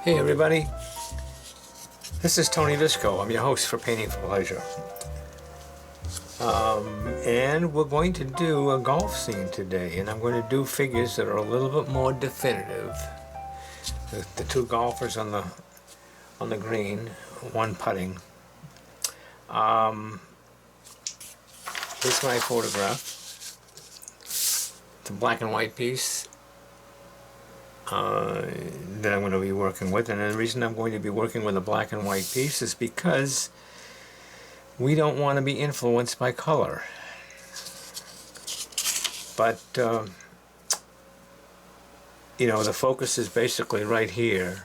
Hey everybody, this is Tony Visco. I'm your host for Painting for Pleasure. And we're going to do a golf scene today, and I'm going to do figures that are a little bit more definitive. The two golfers on the green, one putting. This is my photograph. It's a black and white piece that I'm going to be working with, and the reason I'm going to be working with a black and white piece is because we don't want to be influenced by color. But you know, the focus is basically right here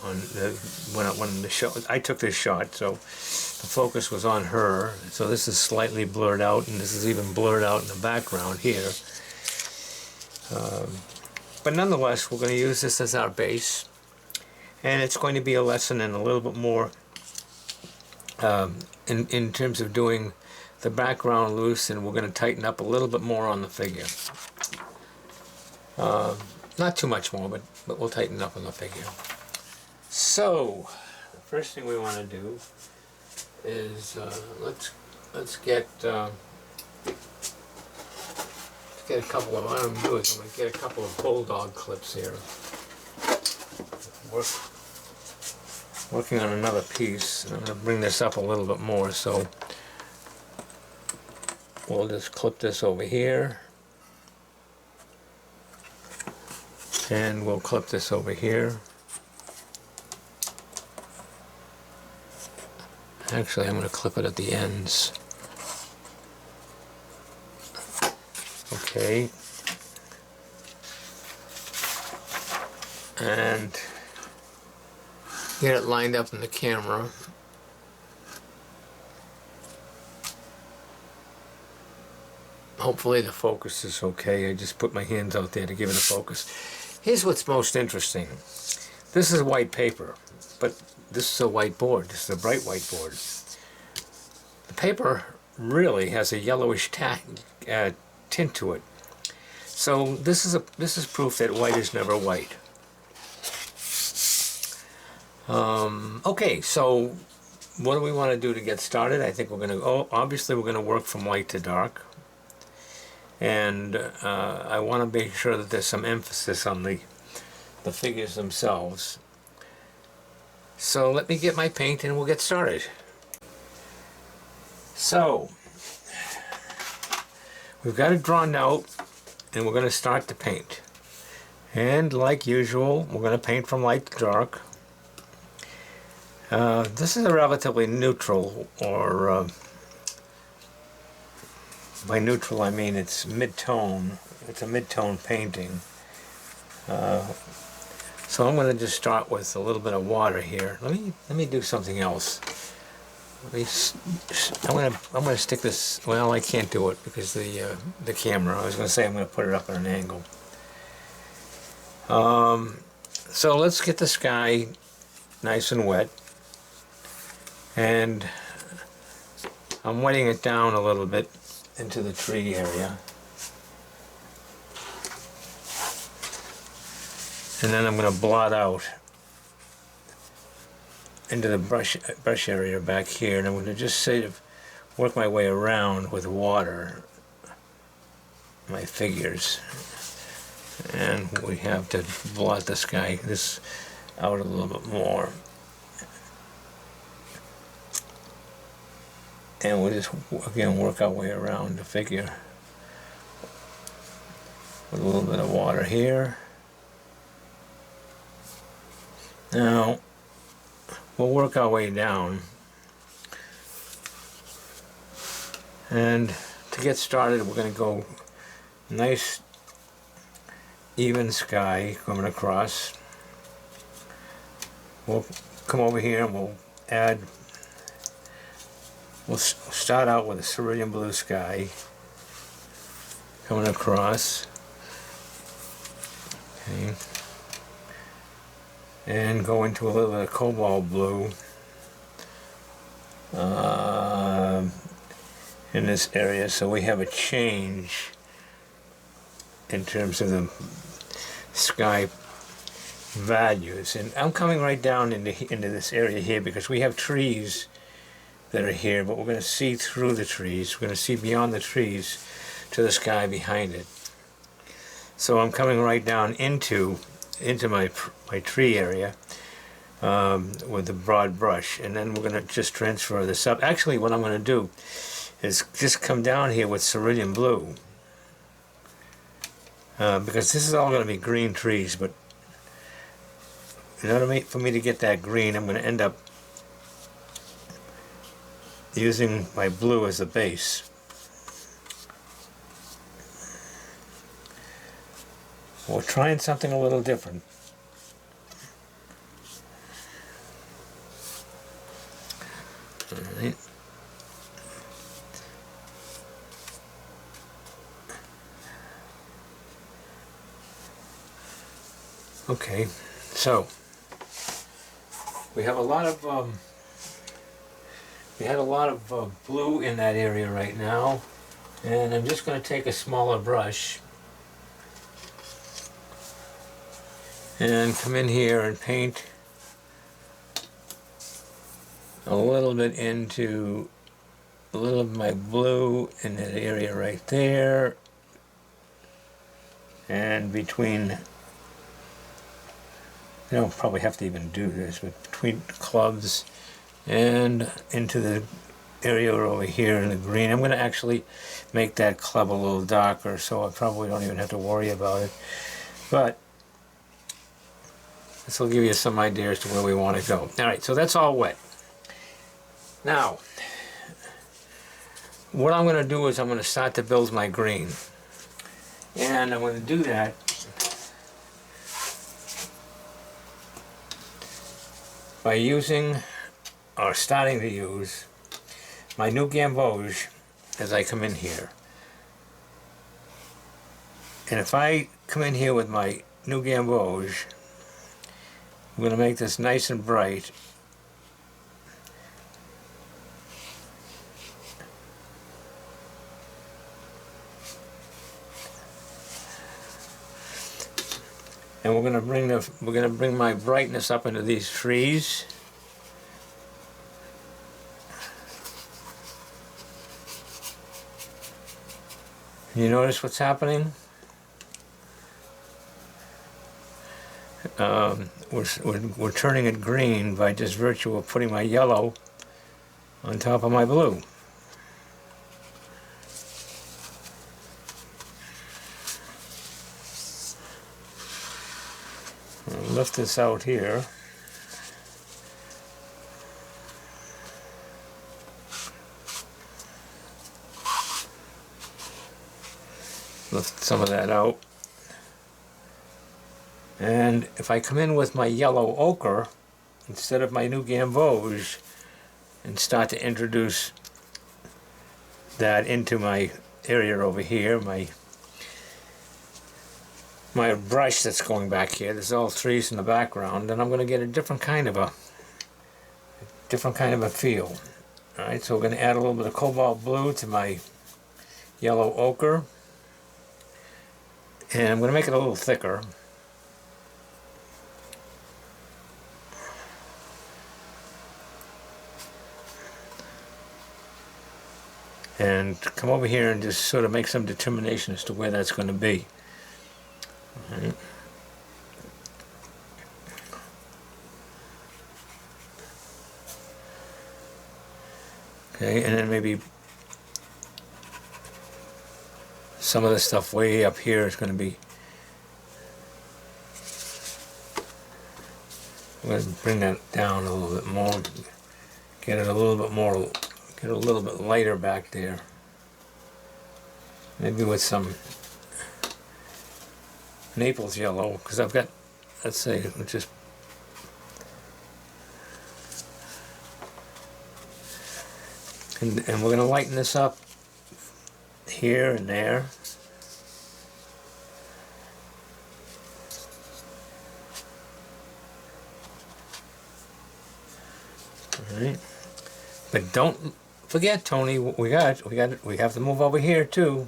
on when the shot. I took this shot, so the focus was on her. So this is slightly blurred out, and this is even blurred out in the background here. But nonetheless, we're going to use this as our base, and it's going to be a lesson in a little bit more in terms of doing the background loose, and we're going to tighten up a little bit more on the figure. Not too much more, but we'll tighten up on the figure. So, the first thing we want to do is let's get a couple of, what I'm going to do is I'm going to get a couple of bulldog clips here. Working on another piece, and I'm going to bring this up a little bit more, so we'll just clip this over here, and we'll clip this over here. Actually, I'm going to clip it at the ends. Okay, and get it lined up in the camera. Hopefully the focus is okay. I just put my hands out there to give it a focus. Here's what's most interesting. This is white paper, but this is a white board. This is a bright white board. The paper really has a yellowish tint to it. So this is proof that white is never white. Okay, so what do we want to do to get started? I think we're going to obviously we're going to work from light to dark, and I want to make sure that there's some emphasis on the figures themselves. So let me get my paint and we'll get started. So we've got it drawn out, and we're going to start to paint. And like usual, we're going to paint from light to dark. This is a relatively neutral, or by neutral I mean it's mid-tone. It's a mid-tone painting. So I'm going to just start with a little bit of water here. Let me do something else. I'm gonna stick this. Well, I can't do it because the camera. I was gonna say I'm gonna put it up at an angle. So let's get the sky nice and wet, and I'm wetting it down a little bit into the tree area, and then I'm gonna blot out into the brush area back here, and I'm going to just sort of work my way around with water, my figures, and we have to blot this out a little bit more, and we'll just again work our way around the figure with a little bit of water here. Now we'll work our way down, and to get started we're going to go nice even sky coming across. We'll come over here and we'll start out with a cerulean blue sky coming across. Okay. And go into a little bit of cobalt blue in this area, so we have a change in terms of the sky values. And I'm coming right down into this area here because we have trees that are here, but we're going to see through the trees. We're going to see beyond the trees to the sky behind it. So I'm coming right down into my tree area with the broad brush, and then we're going to just transfer this up. Actually, what I'm going to do is just come down here with cerulean blue, because this is all going to be green trees, but in order for me to get that green, I'm going to end up using my blue as the base. We're trying something a little different. All right. Okay, so we have a lot of blue in that area right now, and I'm just going to take a smaller brush and come in here and paint a little bit into a little of my blue in that area right there, and between, you don't probably have to even do this, but between clubs and into the area over here in the green. I'm going to actually make that club a little darker, so I probably don't even have to worry about it. But this will give you some idea as to where we want to go. Alright, so that's all wet. Now, what I'm going to do is I'm going to start to build my green. And I'm going to do that by using, or starting to use, my new gamboge as I come in here. And if I come in here with my new gamboge, I'm going to make this nice and bright. And we're going to bring my brightness up into these trees. You notice what's happening? We're turning it green by just virtue of putting my yellow on top of my blue. I'll lift this out here. Lift some of that out. And if I come in with my yellow ochre instead of my new gamboge and start to introduce that into my area over here, my brush that's going back here, there's all trees in the background, and I'm going to get a different kind of a feel. All right, so we're going to add a little bit of cobalt blue to my yellow ochre, and I'm going to make it a little thicker. And come over here and just sort of make some determination as to where that's going to be. All right. Okay, and then maybe some of the stuff way up here is going to be, I'm going to bring that down a little bit more, get it a little bit more, get a little bit lighter back there. Maybe with some Naples yellow, because I've got, let's say, just and we're going to lighten this up here and there. All right, but don't forget, Tony, we have to move over here too.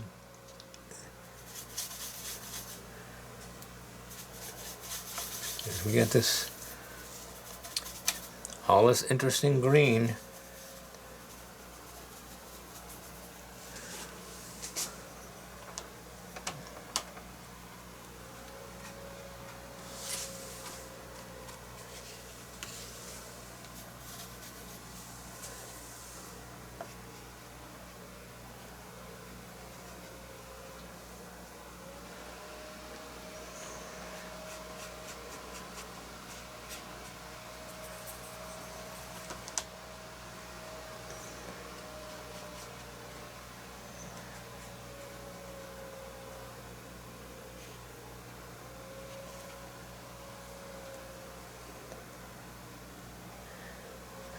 As we get this, all this interesting green.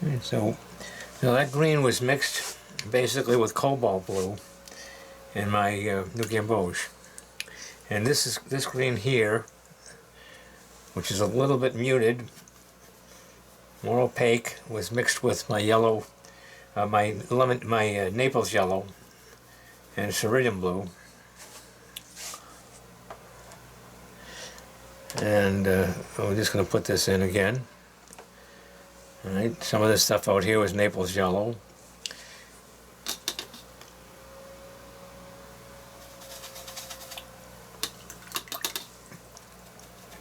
And so now that green was mixed basically with cobalt blue in my new gamboge. And this green here, which is a little bit muted, more opaque, was mixed with my yellow, my Naples yellow and cerulean blue. And we're just going to put this in again. All right, some of this stuff out here was Naples yellow.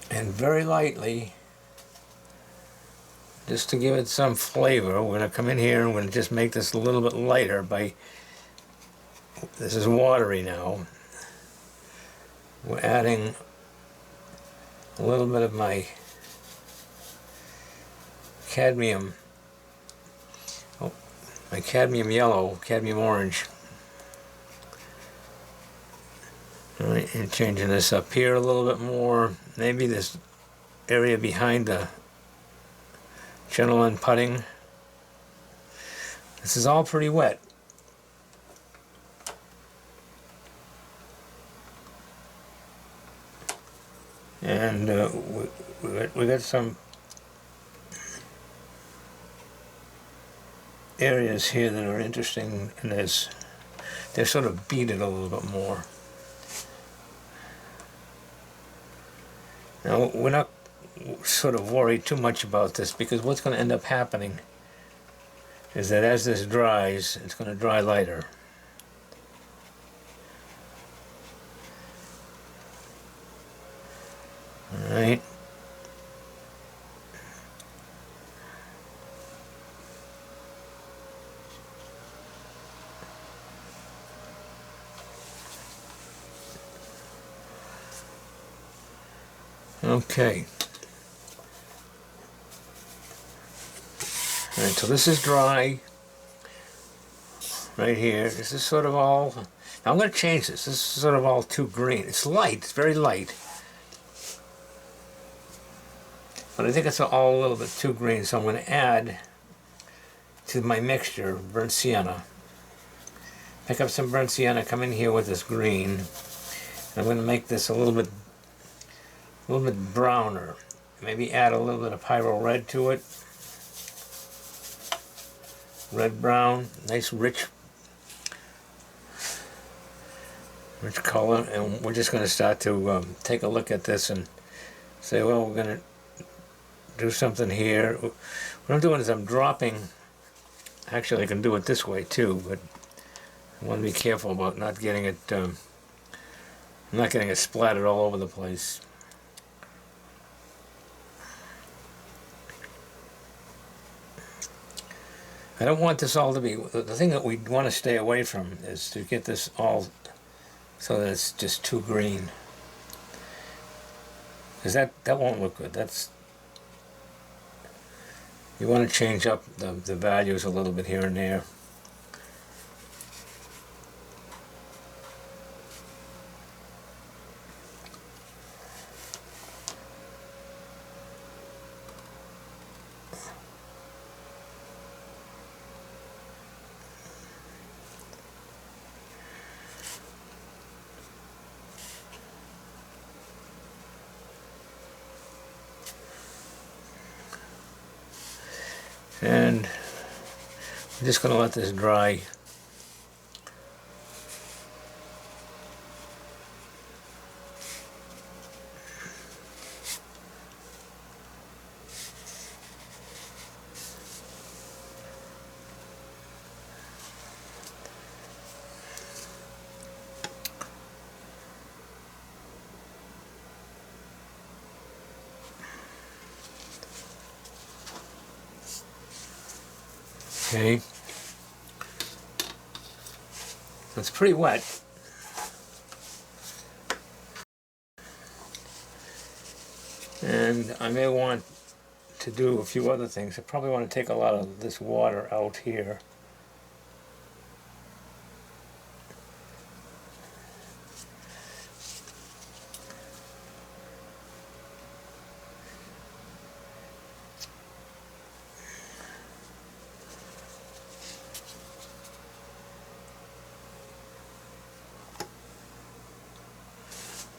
And very lightly, just to give it some flavor, we're going to come in here and we're going to just make this a little bit lighter by, this is watery now. We're adding a little bit of my cadmium, my cadmium yellow, cadmium orange. All right, and changing this up here a little bit more. Maybe this area behind the gentleman putting. This is all pretty wet. And we got some areas here that are interesting, and they're sort of beaded a little bit more. Now we're not sort of worried too much about this, because what's going to end up happening is that as this dries, it's going to dry lighter. All right. Okay. All right, so this is dry right here. This is sort of all, now I'm going to change this. This is sort of all too green. It's light, it's very light. But I think it's all a little bit too green, so I'm going to add to my mixture burnt sienna. Pick up some burnt sienna, come in here with this green. And I'm going to make this a little bit browner. Maybe add a little bit of pyro red to it. Red brown, nice rich color. And we're just going to start to take a look at this and say, well, we're going to do something here. What I'm doing is I'm dropping, actually I can do it this way too, but I want to be careful about not getting it, not getting it splattered all over the place. I don't want this all to be, the thing that we want to stay away from is to get this all so that it's just too green. Because that won't look good. You want to change up the values a little bit here and there. And I'm just going to let this dry. Okay. It's pretty wet. And I may want to do a few other things. I probably want to take a lot of this water out here.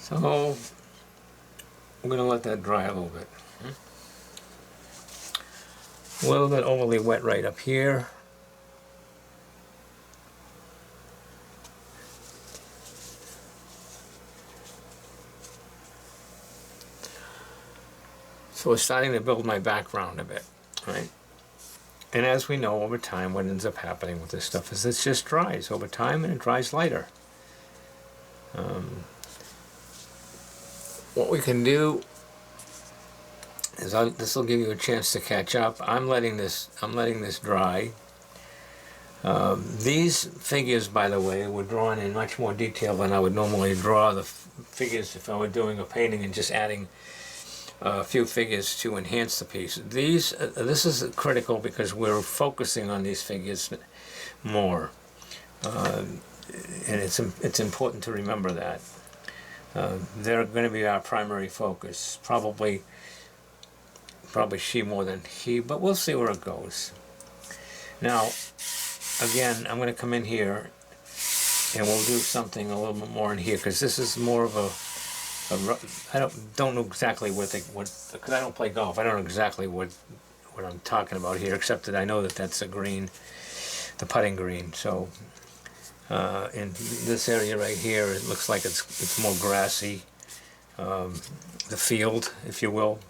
So I'm going to let that dry a little bit. A little bit overly wet right up here. So it's starting to build my background a bit, right? And as we know, over time, what ends up happening with this stuff is it just dries over time, and it dries lighter. What we can do is this will give you a chance to catch up. I'm letting this dry. These figures, by the way, were drawn in much more detail than I would normally draw the figures if I were doing a painting and just adding a few figures to enhance the piece. This is critical because we're focusing on these figures more, and it's important to remember that. They're going to be our primary focus. Probably she more than he, but we'll see where it goes. Now, again, I'm going to come in here and we'll do something a little bit more in here, because this is more of I don't know exactly because I don't play golf. I don't know exactly what I'm talking about here, except that I know that that's a green, the putting green. So in this area right here, it looks like it's more grassy. The field, if you will.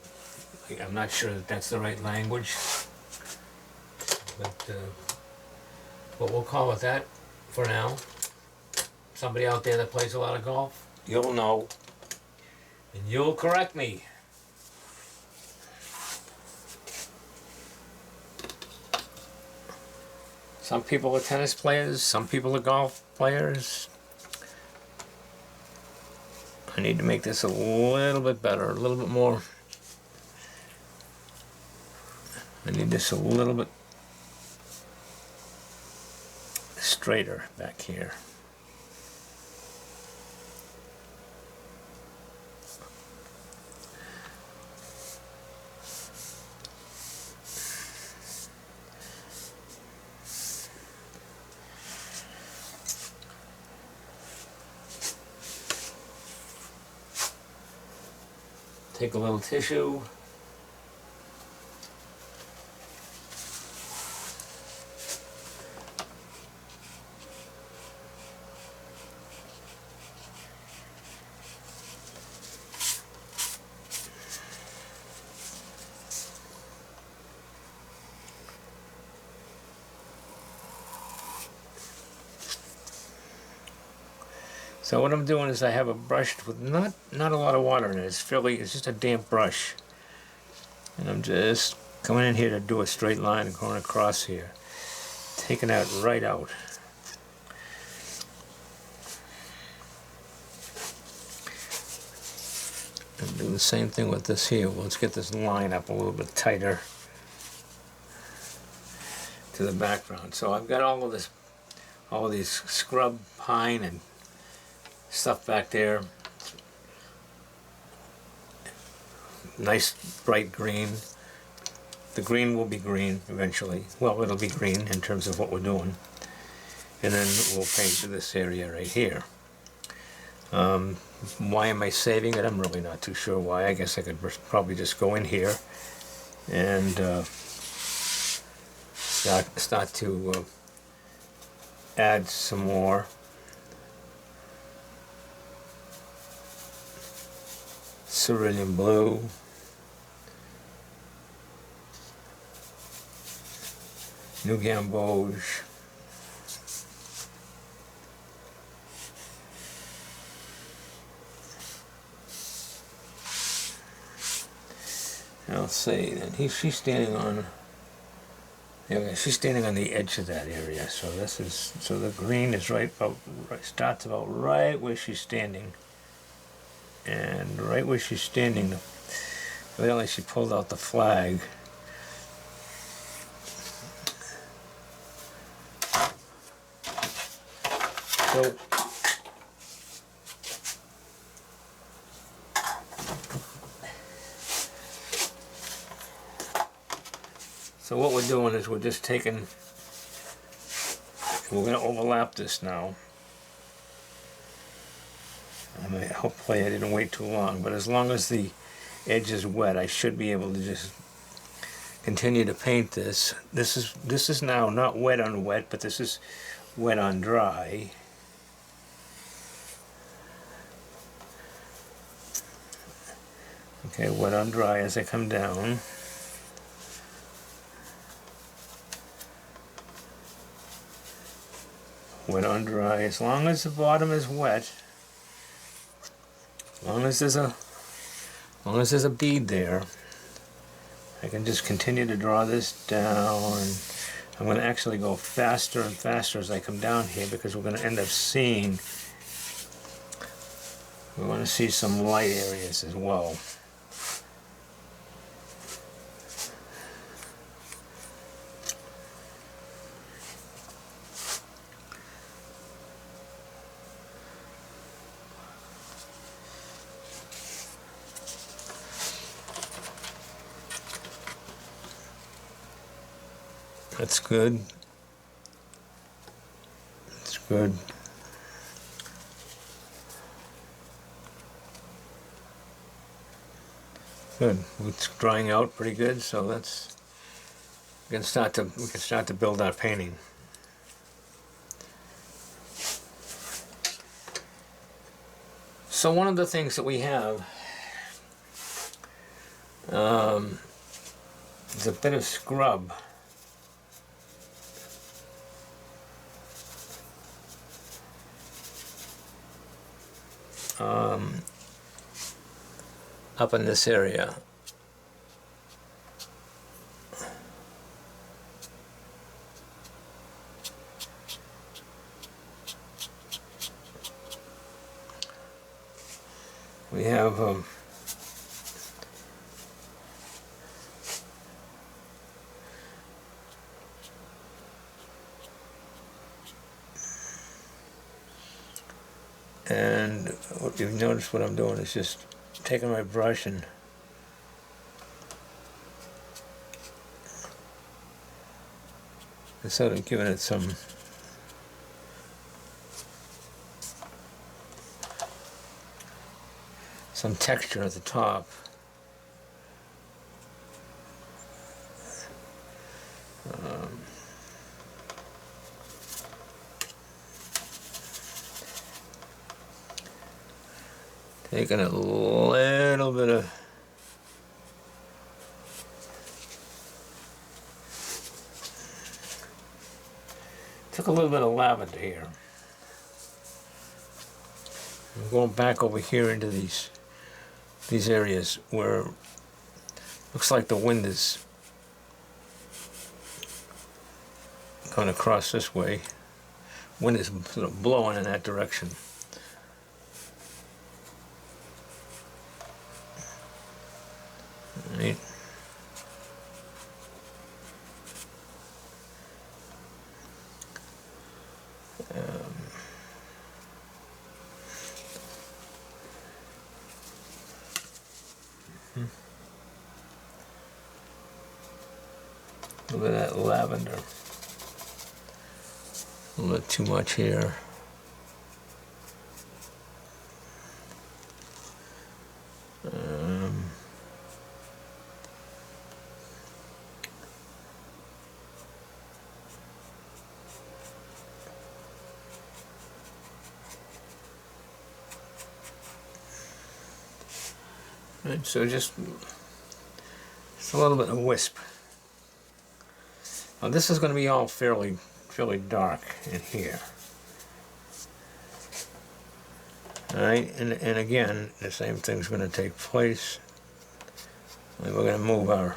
I'm not sure that that's the right language, but we'll call it that for now. Somebody out there that plays a lot of golf, you'll know, and you'll correct me. Some people are tennis players, some people are golf players. I need to make this a little bit better, a little bit more. I need this a little bit straighter back here. Take a little tissue. So what I'm doing is I have a brush with not a lot of water in it. It's just a damp brush. And I'm just coming in here to do a straight line and going across here. Taking that right out. And do the same thing with this here. Let's get this line up a little bit tighter to the background. So I've got all of these scrub pine and stuff back there. Nice bright green. The green will be green eventually. Well, it'll be green in terms of what we're doing. And then we'll paint this area right here. Why am I saving it? I'm really not too sure why. I guess I could probably just go in here and start to add some more. Cerulean blue. New gamboge. I'll say that she's standing on Okay, she's standing on the edge of that area, so this is, so the green is starts about right where she's standing. And right where she's standing, evidently she pulled out the flag. So, so what we're doing is we're just taking, we're going to overlap this now. I mean, hopefully I didn't wait too long, but as long as the edge is wet, I should be able to just continue to paint this. This is now not wet on wet, but this is wet on dry. Okay, wet on dry as I come down. Wet on dry. As long as the bottom is wet, as long as there's a bead there, I can just continue to draw this down. I'm going to actually go faster and faster as I come down here, because we're going to end up seeing, we want to see some light areas as well. That's good. That's good. Good. It's drying out pretty good, so that's, we can start to build our painting. So one of the things that we have is a bit of scrub. Up in this area. We have and what you've noticed, what I'm doing is just taking my brush and sort of giving it some texture at the top. Taking a little bit of took a little bit of lavender here. I'm going back over here into these areas where looks like the wind is going across this way. Wind is sort of blowing in that direction. Right. A little bit of that lavender. A little bit too much here. Right, so just a little bit of wisp. Now this is going to be all fairly dark in here. All right, and again, the same thing's going to take place. And we're going to move our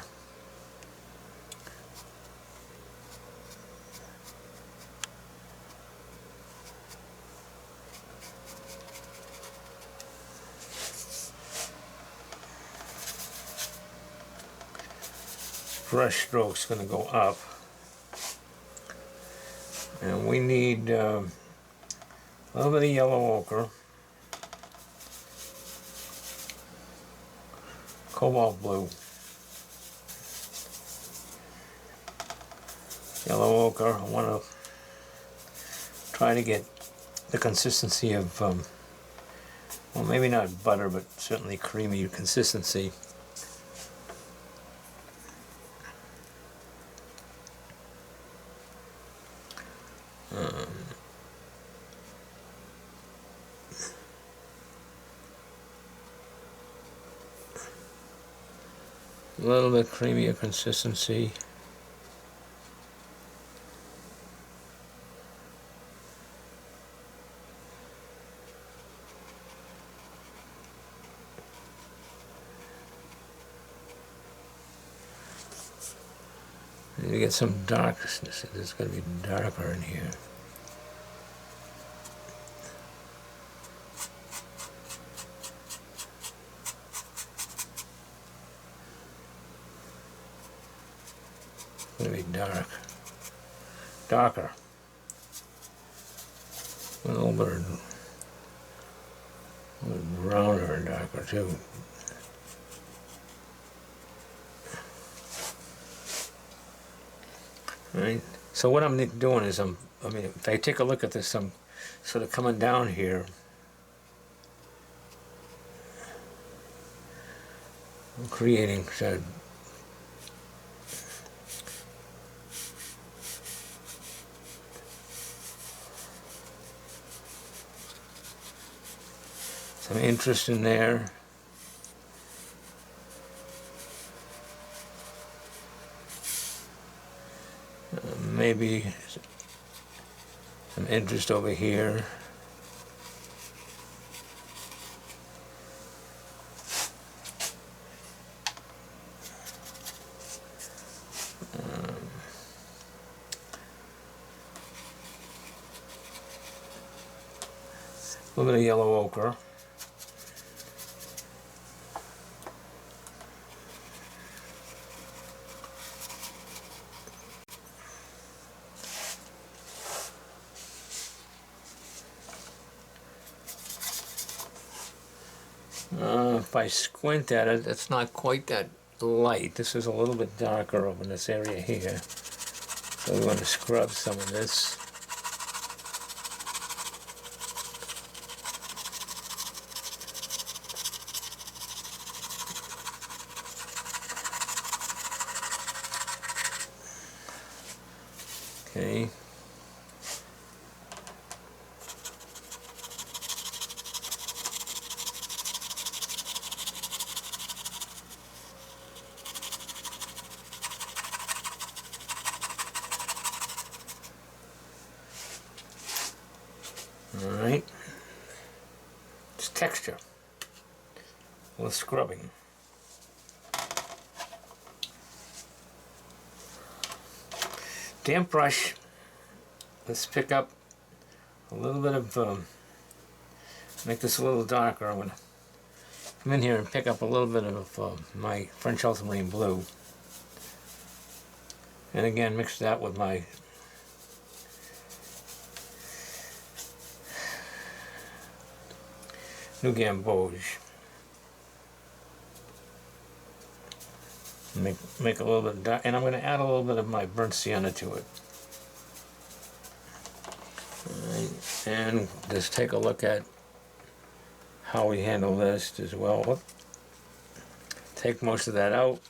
brush stroke's going to go up. And we need a little bit of yellow ochre, cobalt blue, yellow ochre. I want to try to get the consistency of, well, maybe not butter, but certainly creamy consistency. A little bit creamier consistency. Need to get some darkness. There's going to be darker in here. It's going to be darker. A little bit browner and darker too. Right. So what I'm doing is if I take a look at this, I'm sort of coming down here. I'm creating some interest in there. Maybe some interest over here. A little bit of yellow ochre. If I squint at it, it's not quite that light. This is a little bit darker over in this area here. So we want to scrub some of this. Okay. All right. It's texture with scrubbing. Damp brush. Let's pick up a little bit of, make this a little darker. I'm going to come in here and pick up a little bit of my French ultramarine blue. And again, mix that with my New Gamboge. Make a little bit of dark, and I'm going to add a little bit of my burnt sienna to it. Alright, and just take a look at how we handle this as well. Take most of that out.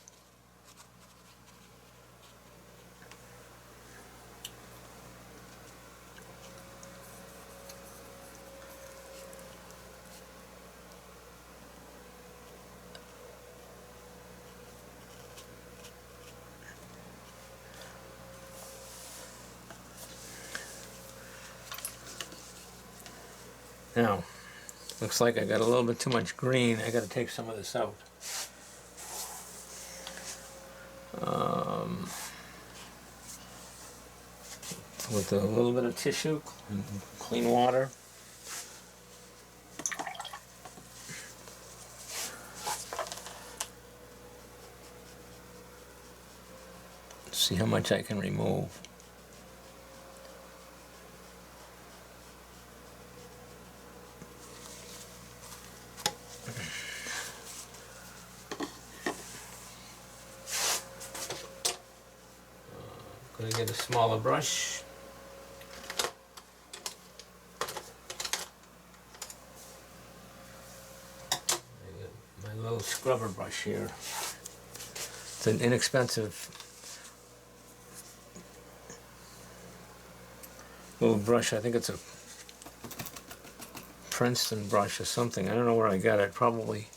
Now, looks like I got a little bit too much green. I got to take some of this out. With a little bit of tissue, clean water. See how much I can remove. Gonna get a smaller brush. My little scrubber brush here. It's an inexpensive little brush. I think it's a Princeton brush or something. I don't know where I got it. Probably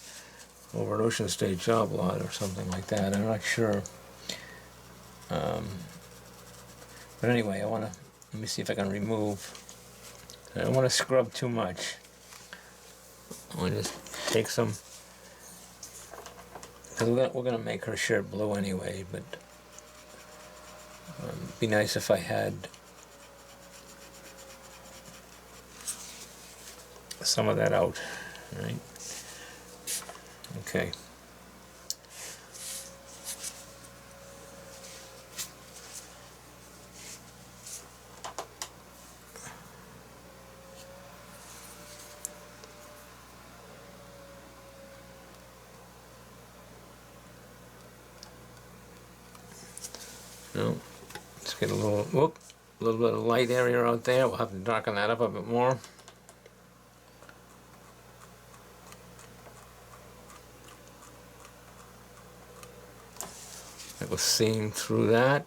over at Ocean State Job Lot or something like that. I'm not sure. But anyway, let me see if I can remove. I don't want to scrub too much. I want to just take some, because we're going to make her shirt blue anyway, but it'd be nice if I had some of that out, right? Okay. No, let's get a little bit of light area out there. We'll have to darken that up a bit more. I was seeing through that.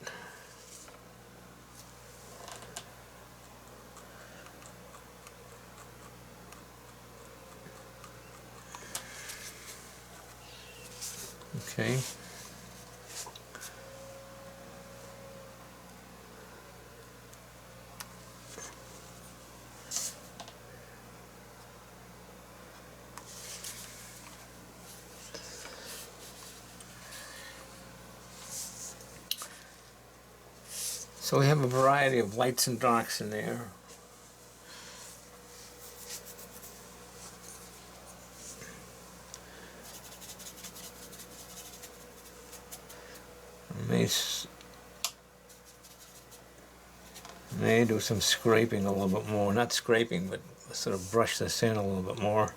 Okay. So we have a variety of lights and darks in there. May do some scraping a little bit more. Not scraping, but sort of brush this in a little bit more.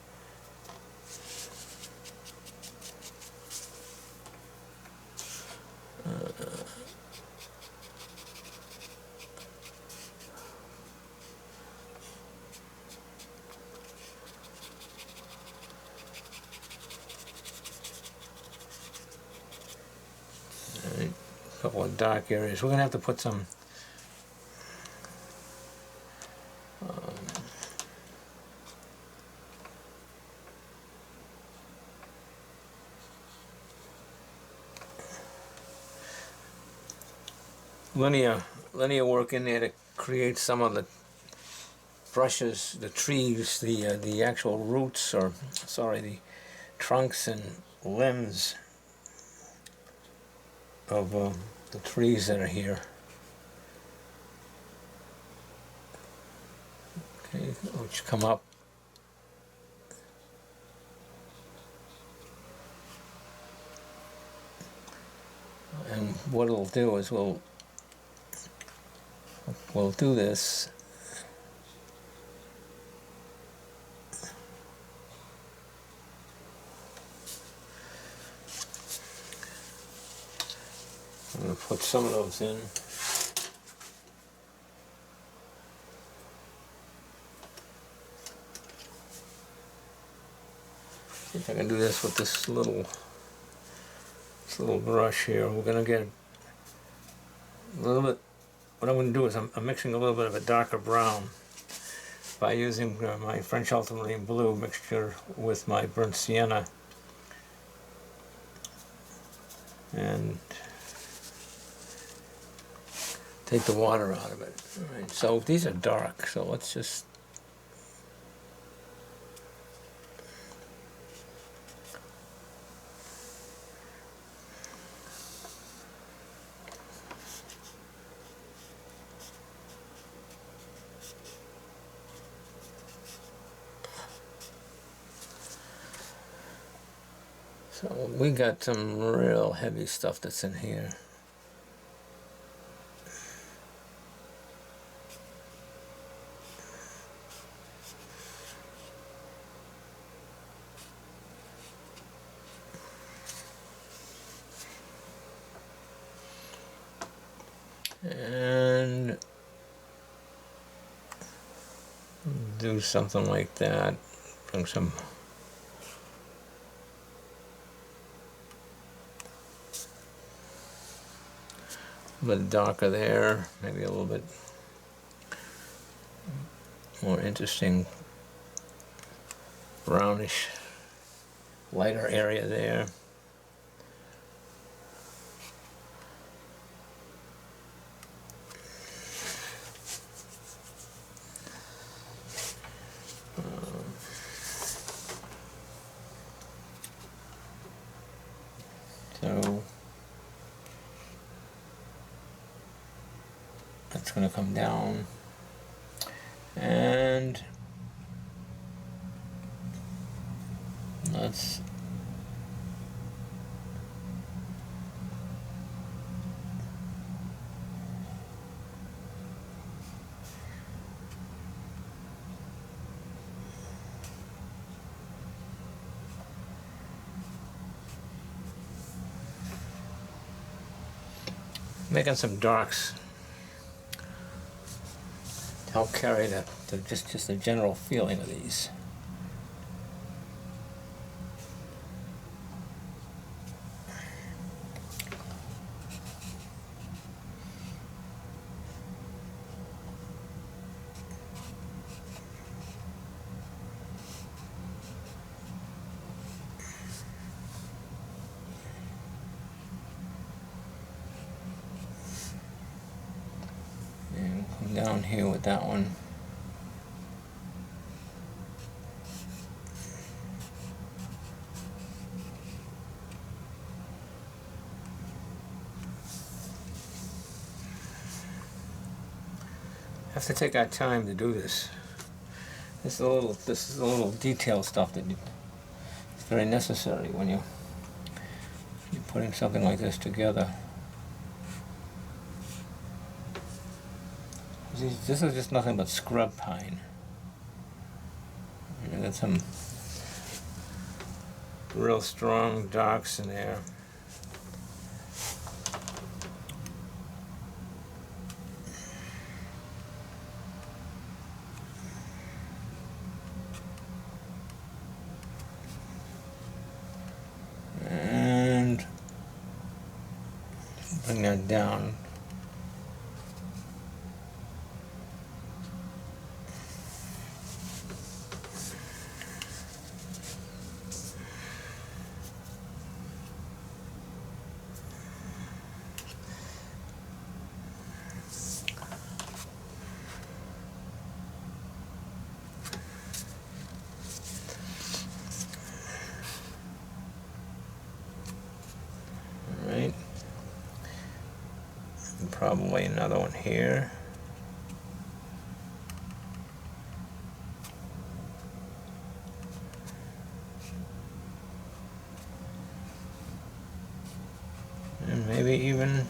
Alright, a couple of dark areas. We're going to have to put some linear work in there to create some of the brushes, the trees, the actual roots, or sorry, the trunks and limbs of the trees that are here. Okay, which come up. And what it'll do is we'll do this. I'm going to put some of those in. See if I can do this with this little brush here. We're going to get a little bit. What I'm going to do is I'm mixing a little bit of a darker brown by using my French ultramarine blue mixture with my burnt sienna, and take the water out of it. All right, so these are dark, so let's just so we got some real heavy stuff that's in here. and do something like that. Bring some a bit darker there, maybe a little bit more interesting brownish lighter area there. So that's going to come down, and let's making some darks to help carry the just the general feeling of these. And come down here with that one. Have to take our time to do this. This is a little detail stuff that is very necessary when you're putting something like this together. This is just nothing but scrub pine. And got some real strong darks in there. And bring that down. Right, and probably another one here. And maybe even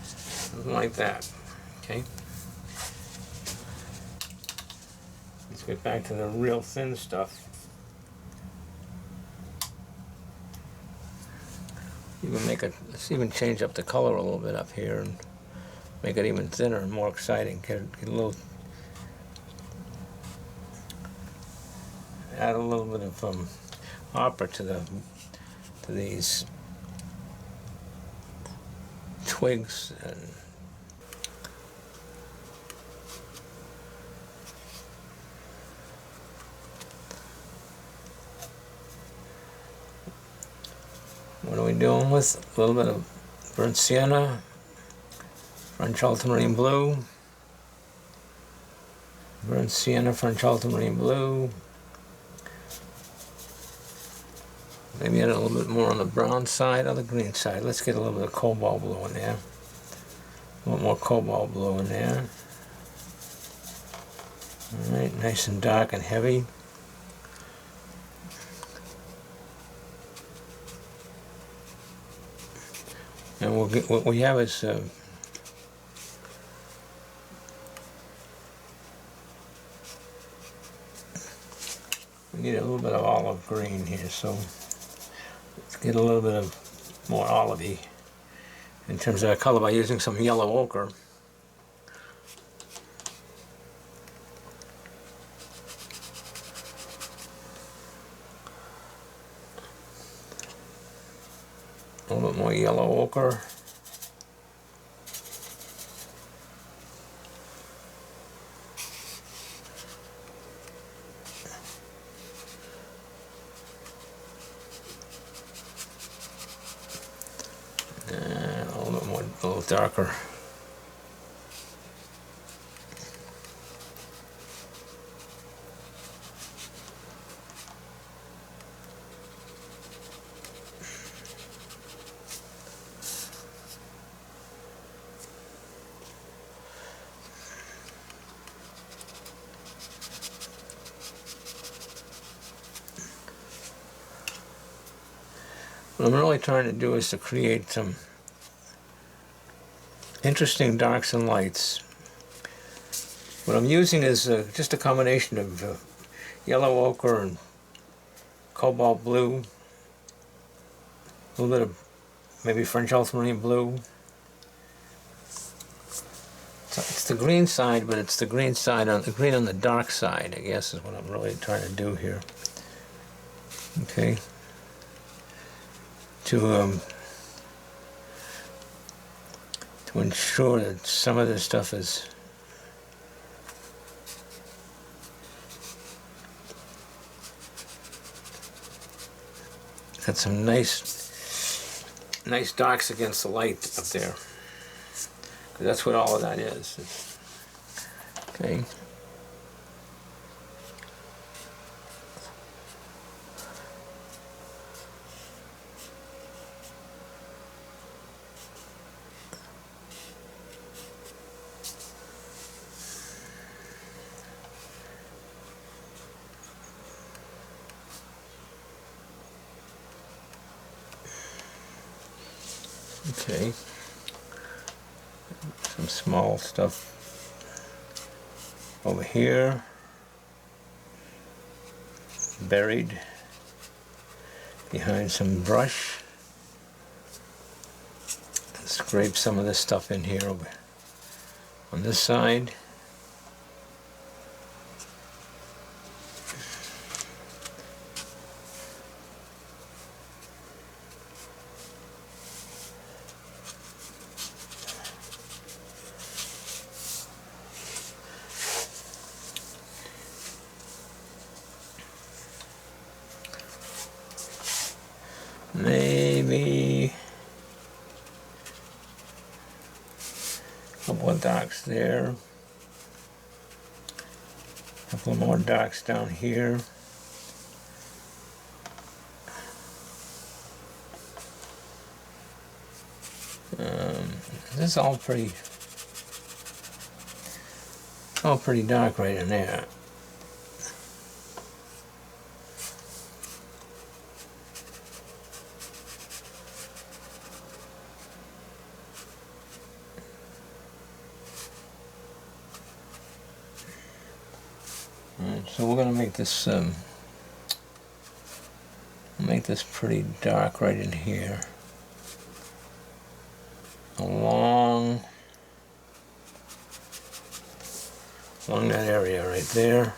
something like that. Okay. Let's get back to the real thin stuff. Let's even change up the color a little bit up here and make it even thinner and more exciting. Get a little, add a little bit of opera to these twigs and what are we doing with a little bit of burnt sienna, French ultramarine blue, burnt sienna, French ultramarine blue. Maybe add a little bit more on the brown side or the green side. Let's get a little bit of cobalt blue in there. A little more cobalt blue in there. All right, nice and dark and heavy. And we'll get, what we have is we need a little bit of olive green here, so let's get a little bit of more olivey in terms of the color by using some yellow ochre. A little bit more yellow ochre. And a little bit more, a little darker. What I'm really trying to do is to create some interesting darks and lights. What I'm using is just a combination of yellow ochre and cobalt blue, a little bit of maybe French ultramarine blue. So it's the green side, but it's the green side on the green on the dark side, I guess, is what I'm really trying to do here. Okay. To ensure that some of this stuff is got some nice darks against the light up there, because that's what all of that is. Okay. Okay, some small stuff over here, buried behind some brush. Scrape some of this stuff in here over on this side. Maybe a couple of darks there, a couple more darks down here. This is all pretty dark right in there. So we're going to make this pretty dark right in here, along that area right there.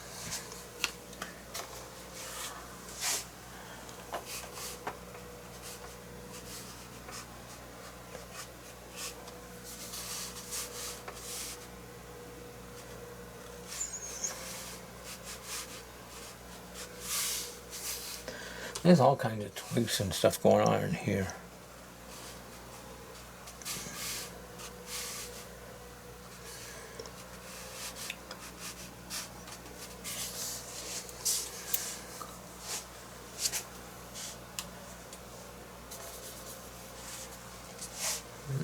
There's all kinds of twigs and stuff going on in here.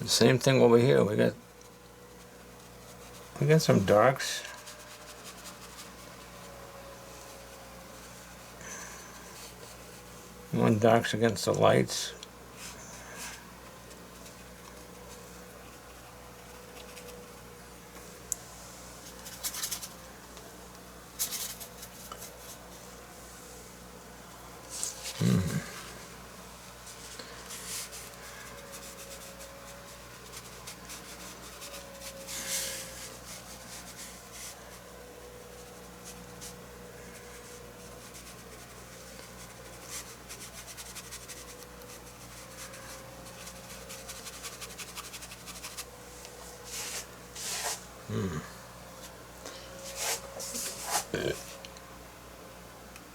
Same thing over here. We got some darks. One darks against the lights.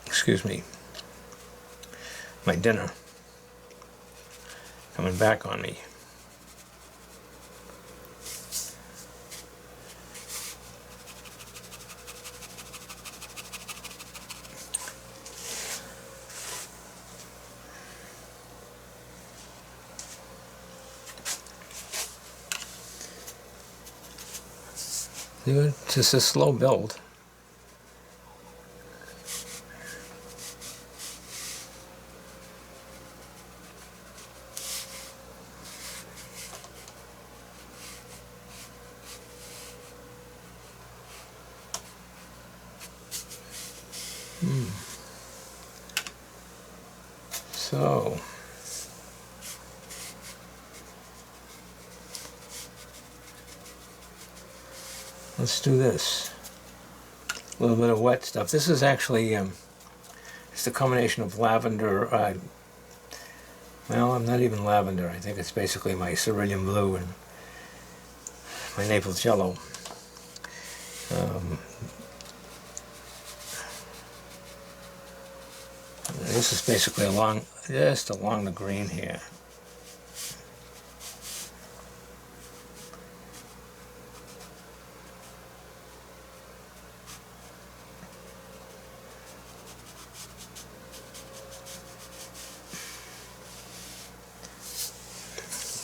Excuse me. My dinner coming back on me. It's just a slow build. So let's do this. A little bit of wet stuff. This is actually it's a combination of lavender. Well, I'm not even lavender. I think it's basically my cerulean blue and my Naples yellow. This is basically just along the green here.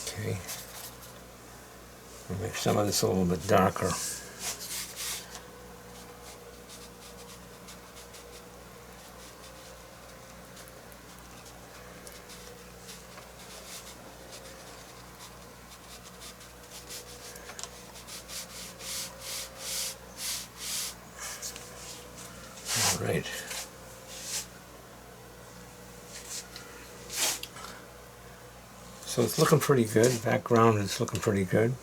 Okay. I'll make some of this a little bit darker. Right. So it's looking pretty good. Background is looking pretty good.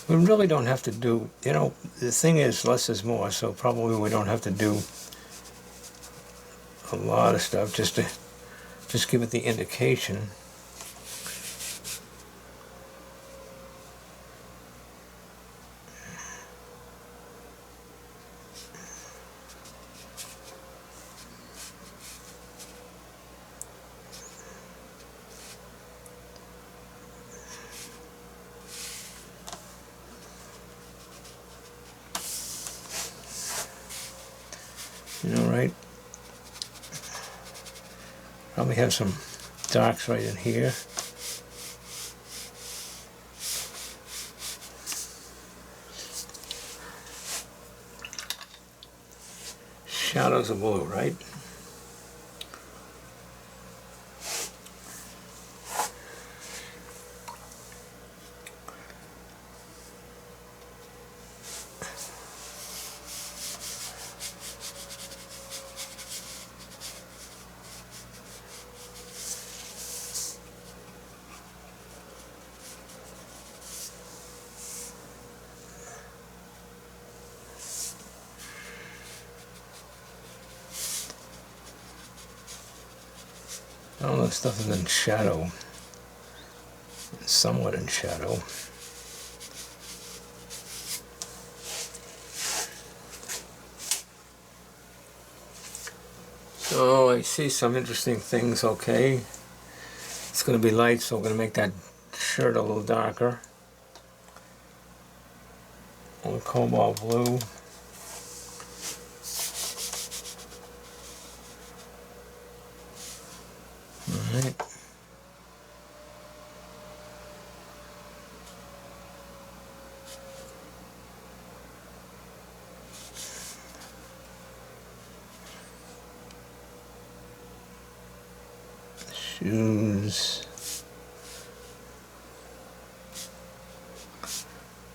We really don't have to do, the thing is less is more, so probably we don't have to do a lot of stuff, just give it the indication. Right? Probably have some darks right in here. Shadows of blue, right? All that stuff is in shadow, somewhat in shadow. So I see some interesting things. Okay, it's going to be light, so we're going to make that shirt a little darker. A little cobalt blue. Alright. Shoes.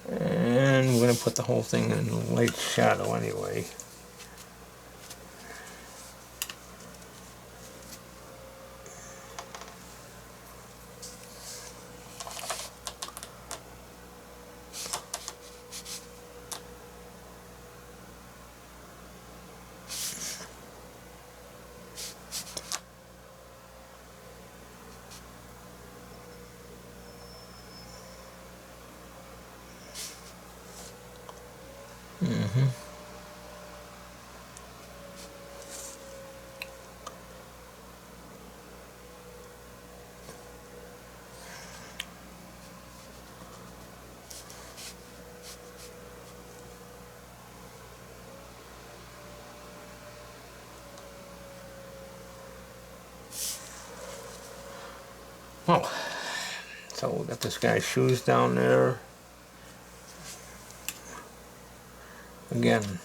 And we're going to put the whole thing in light shadow anyway. Oh, so we got this guy's shoes down there. Again,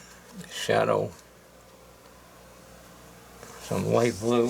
shadow, some light blue.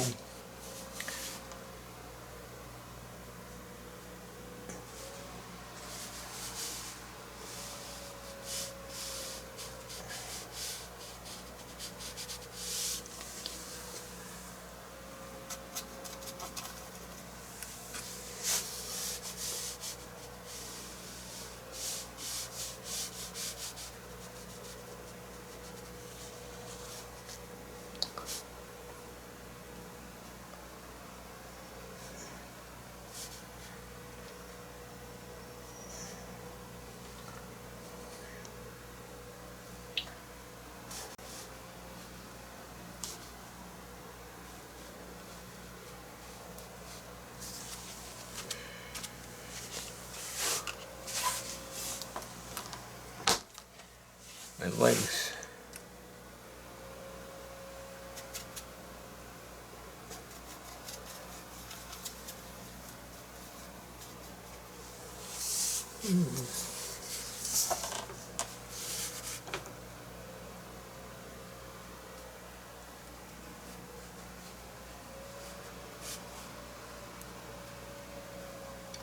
And legs.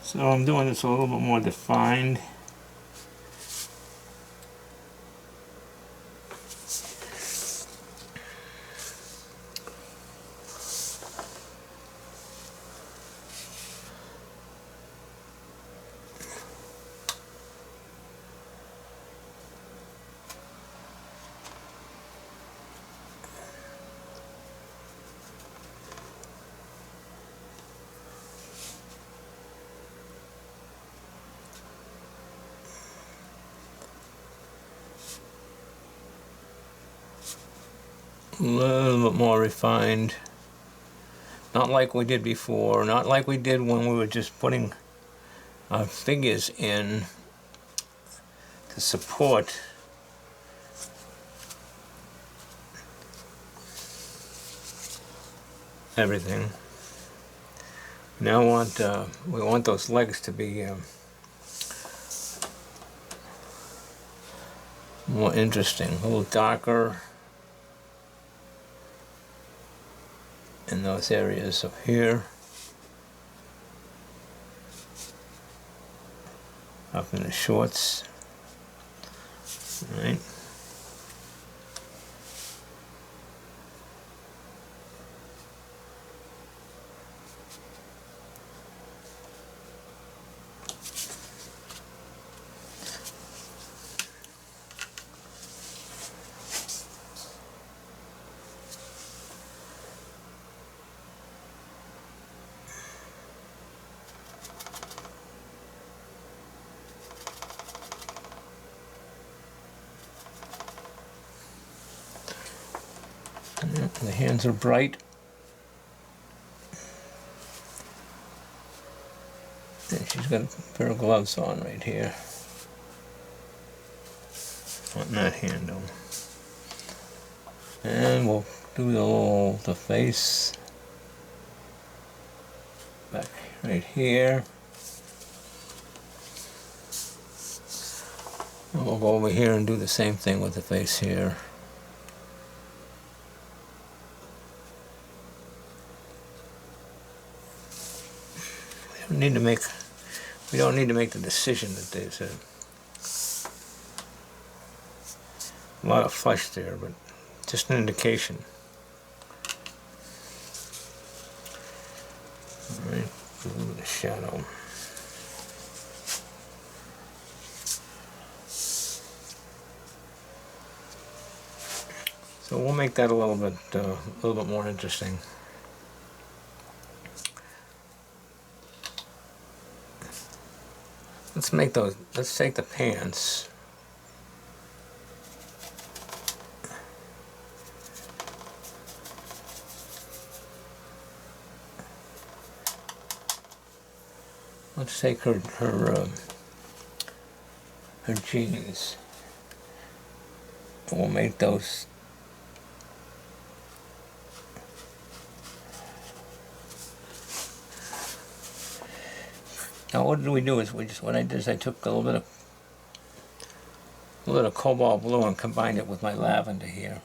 So I'm doing this a little bit more defined. A little bit more refined. Not like we did before, not like we did when we were just putting our figures in to support everything. Now we want those legs to be more interesting, a little darker in those areas up here, up in the shorts, right? The hands are bright. And she's got a pair of gloves on right here. On that handle. And we'll do the face. Back right here. And we'll go over here and do the same thing with the face here. We don't need to make the decision that there's a lot of flesh there, but just an indication. All right, a little bit of shadow. So we'll make that a little bit more interesting. Let's take the pants let's take her jeans. And we'll make those. Now what we do is what I did is I took a little bit of cobalt blue and combined it with my lavender here.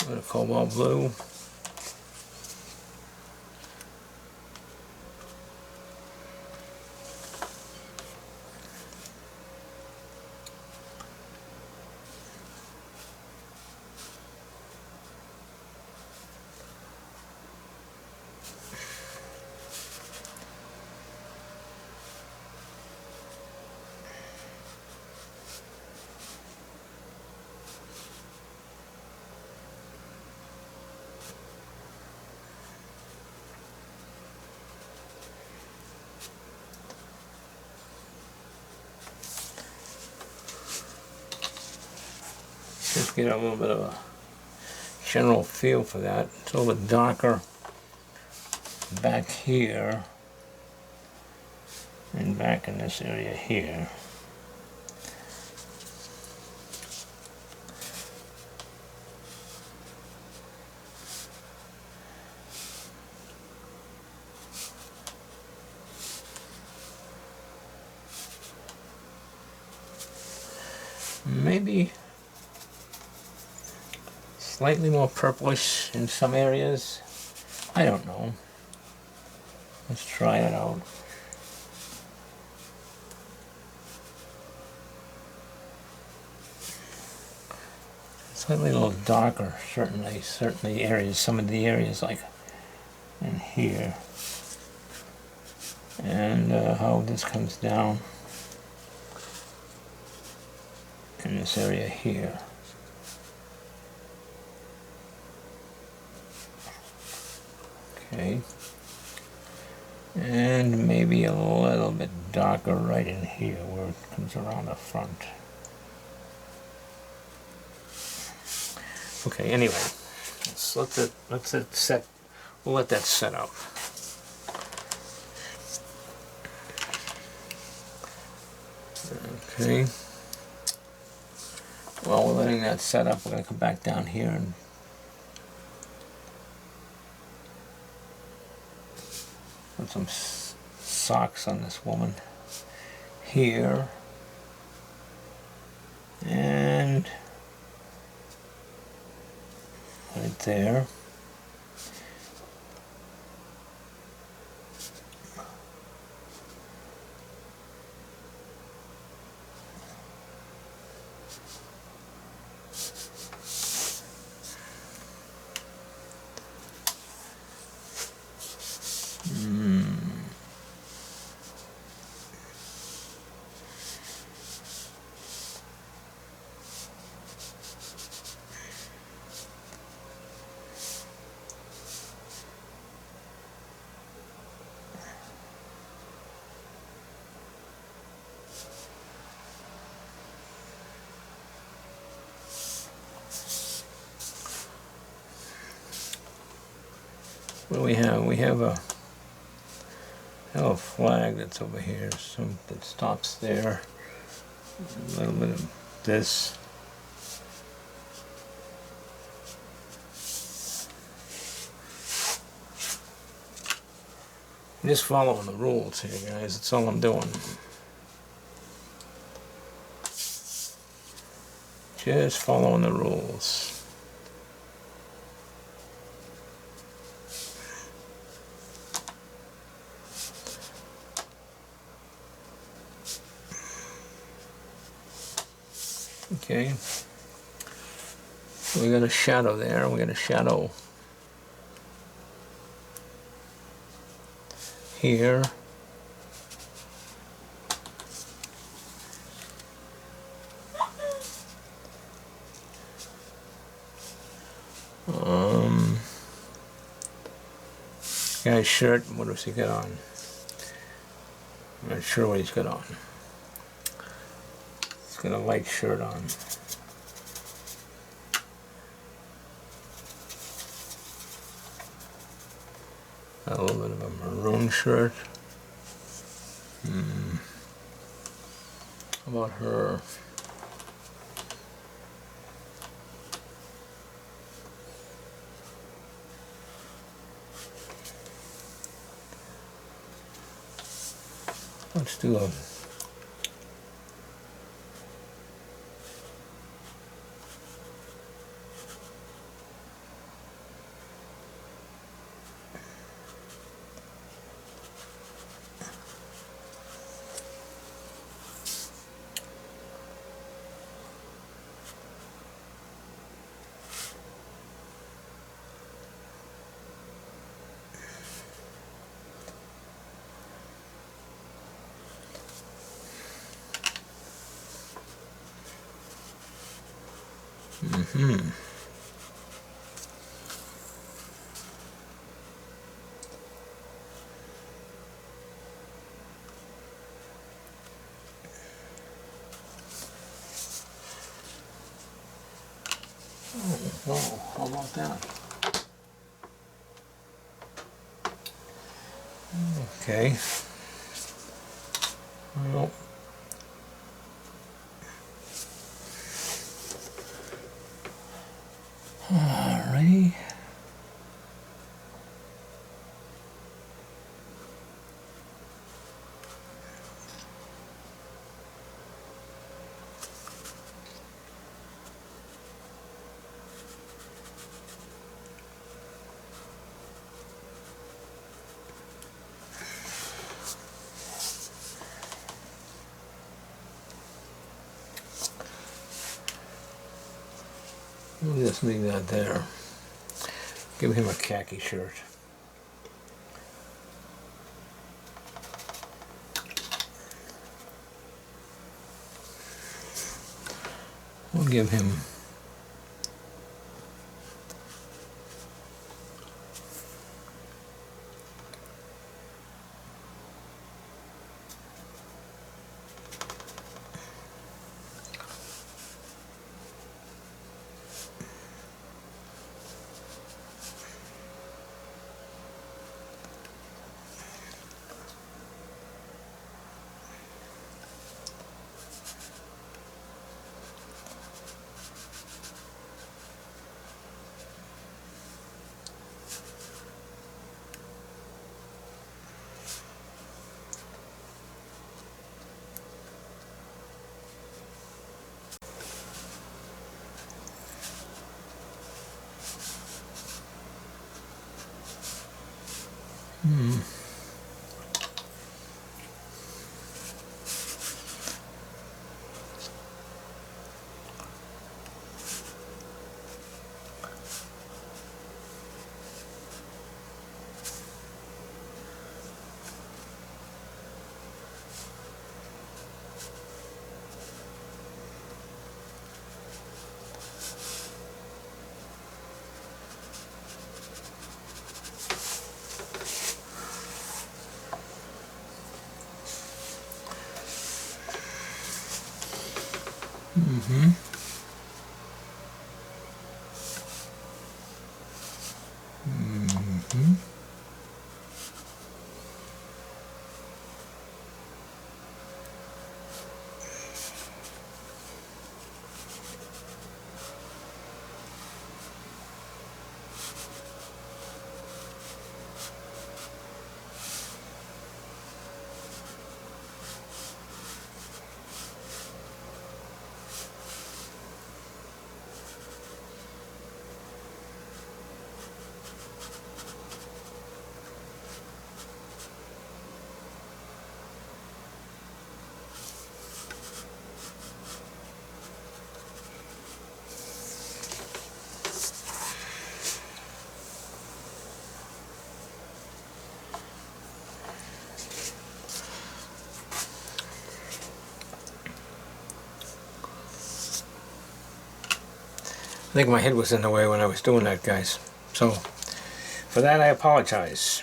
A little cobalt blue. Just get a little bit of a general feel for that. It's a little bit darker back here and back in this area here. Maybe slightly more purplish in some areas. I don't know. Let's try it out. Slightly a little darker, certainly areas. Some of the areas like in here, and how this comes down in this area here. Okay, and maybe a little bit darker right in here where it comes around the front. Okay, anyway, let's it set. We'll let that set up. Okay. While we're letting that set up, we're going to come back down here and put some socks on this woman here, and right there. What do we have? We have a flag that's over here, that stops there. A little bit of this. I'm just following the rules here, guys. That's all I'm doing. Just following the rules. Okay. We got a shadow there. We got a shadow here. Guy's shirt, what does he got on? I'm not sure what he's got on. He's got a light shirt on. A little bit of a maroon shirt. How about her? Let's do a Oh, how about that? Okay. Well, alrighty. We'll just leave that there. Give him a khaki shirt. We'll give him I think my head was in the way when I was doing that, guys. So, for that I apologize.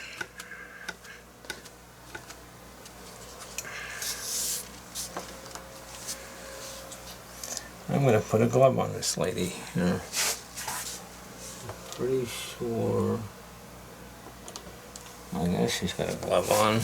I'm going to put a glove on this lady. Yeah. Pretty sure... I guess she's got a glove on.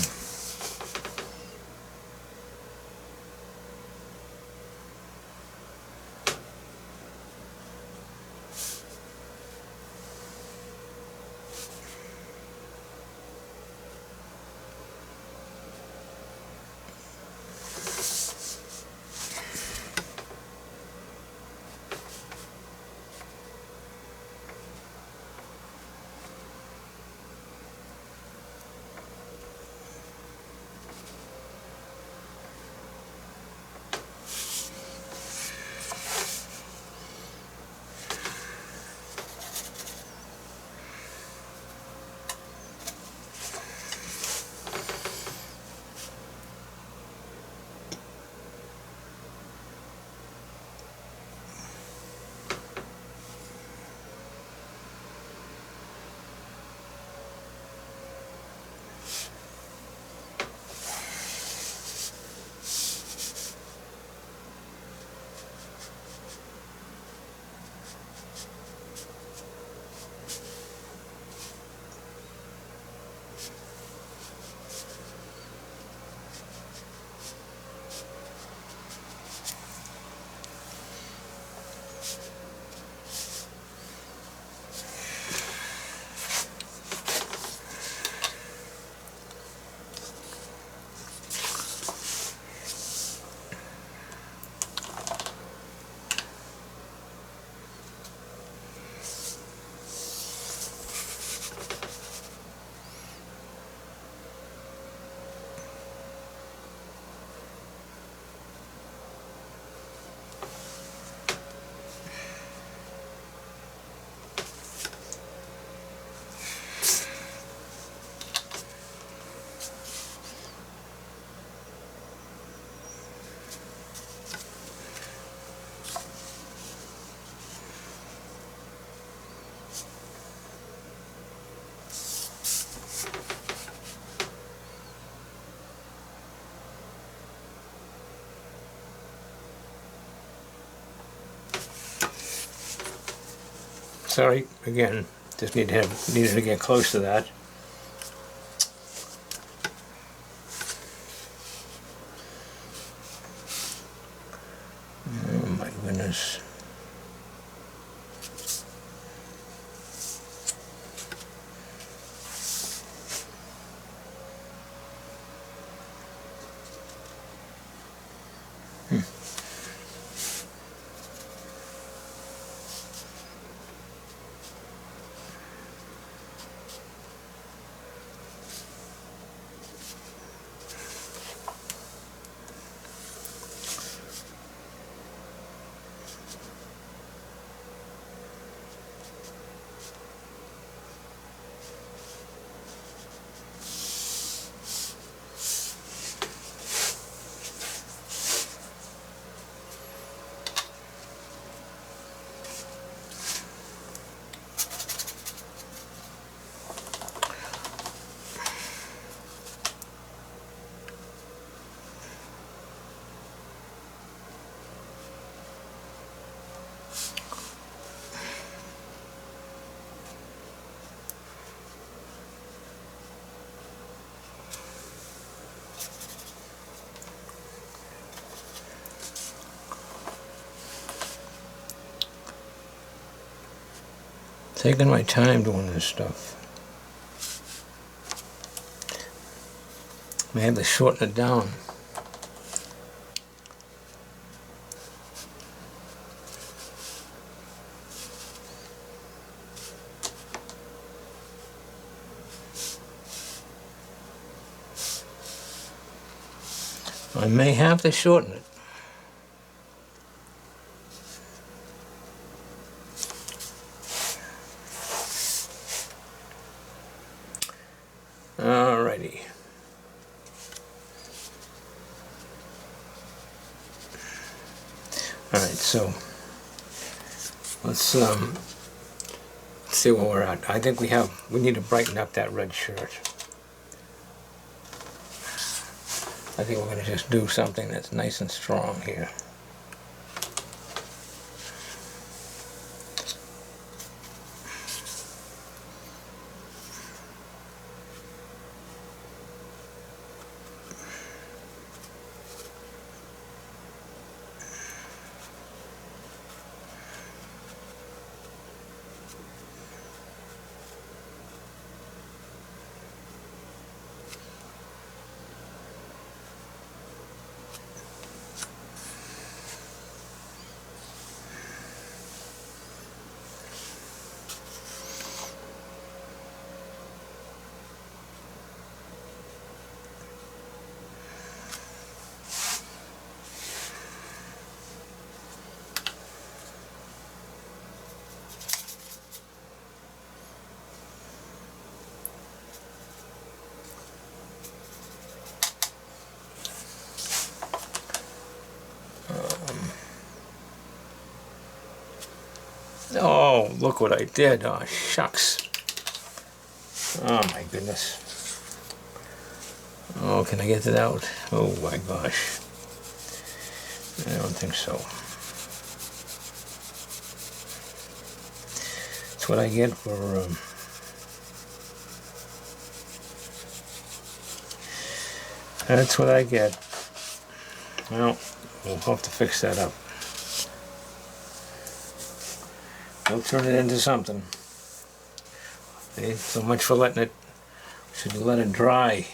Sorry, again, just needed to get close to that. Oh my goodness. Taking my time doing this stuff. I have to shorten it down. I may have to shorten it. Alrighty. Alright, so Let's see where we're at. I think we need to brighten up that red shirt. I think we're going to just do something that's nice and strong here. Oh, look what I did. Oh, shucks. Oh, my goodness. Oh, can I get it out? Oh, my gosh. I don't think so. That's what I get for... That's what I get. Well, we'll have to fix that up. We'll turn it into something. Okay, so much for letting it. Should let it dry.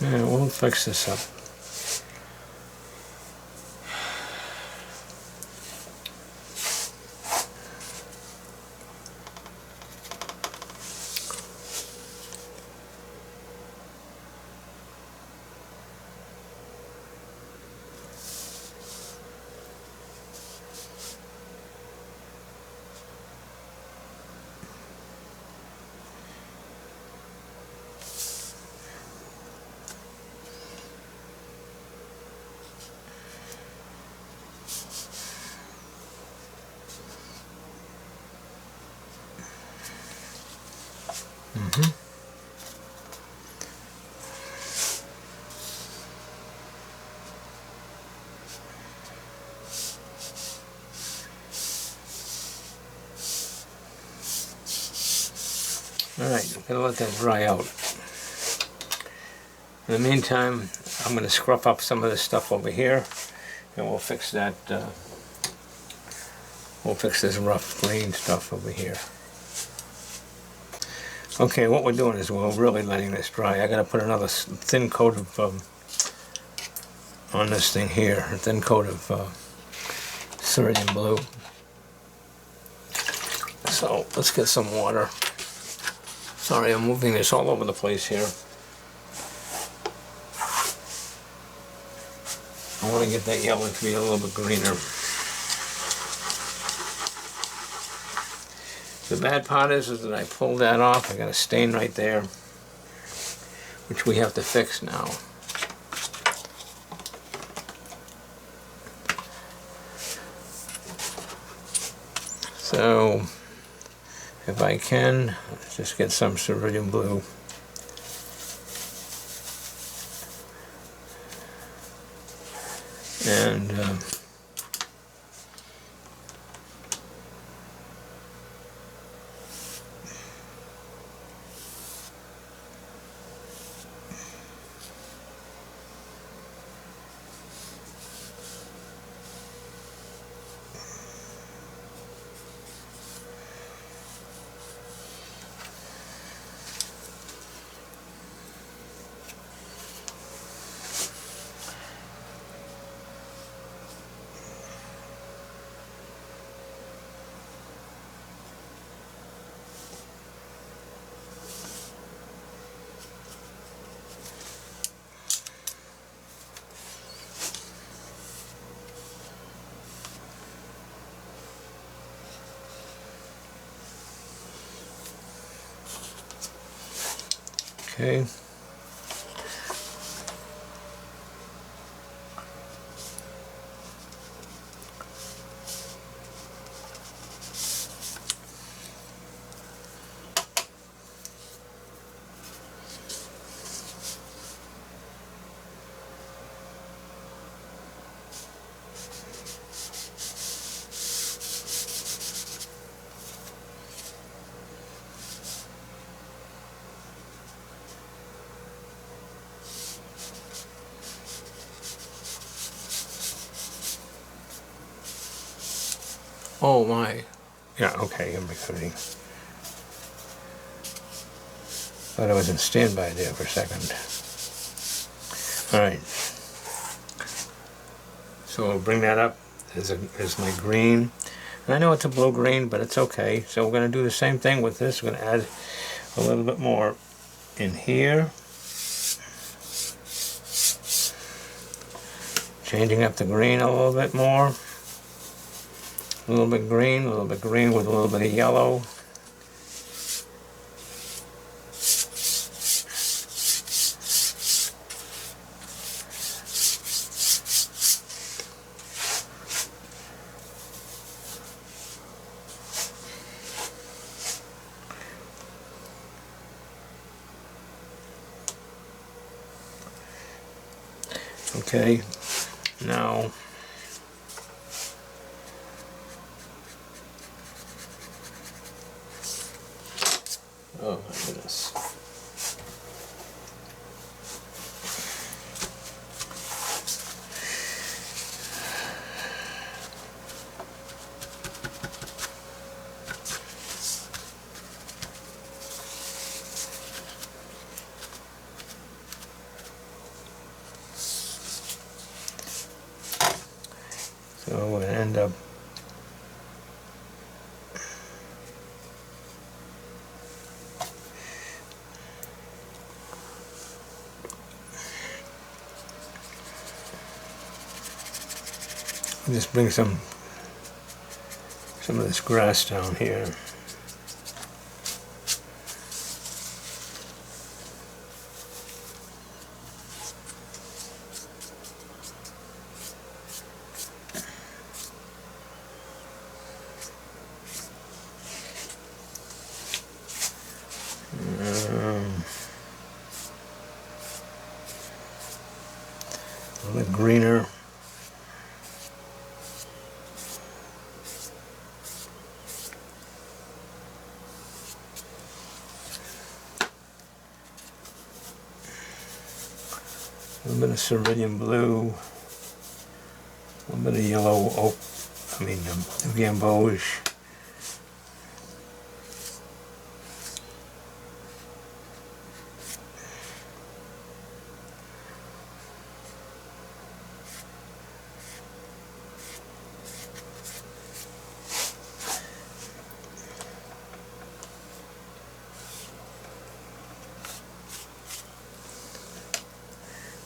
Yeah, we'll fix this up. Alright, I'm going to let that dry out. In the meantime, I'm going to scruff up some of this stuff over here, and we'll fix that, we'll fix this rough green stuff over here. Okay, what we're doing is we're really letting this dry. I got to put another thin coat of, on this thing here, a thin coat of cerulean blue. So, let's get some water. Sorry, I'm moving this all over the place here. I want to get that yellow to be a little bit greener. The bad part is that I pulled that off. I got a stain right there, which we have to fix now. So if I can, let's just get some cerulean blue. And okay. Oh my. Yeah, okay, I'm recording. Thought I was in standby there for a second. Alright. So we'll bring that up as my green. And I know it's a blue-green, but it's okay. So we're going to do the same thing with this. We're going to add a little bit more in here. Changing up the green a little bit more. A little bit green with a little bit of yellow. Okay, now oh my goodness. So we're going to end up just bring some of this grass down here. A little bit greener. A little bit of cerulean blue, a little bit of yellow oak, gamboge.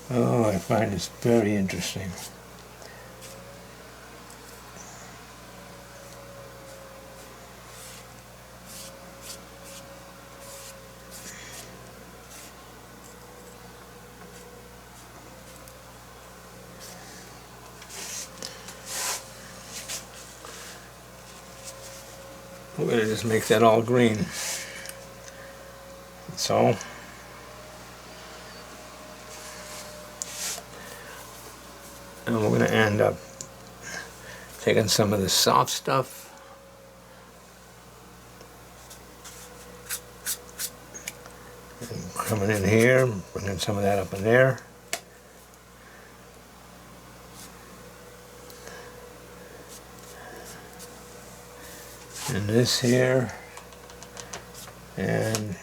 Oh, I find this very interesting. We're gonna just make that all green. So and we're gonna end up taking some of the soft stuff and coming in here, bringing some of that up in there. And this here, and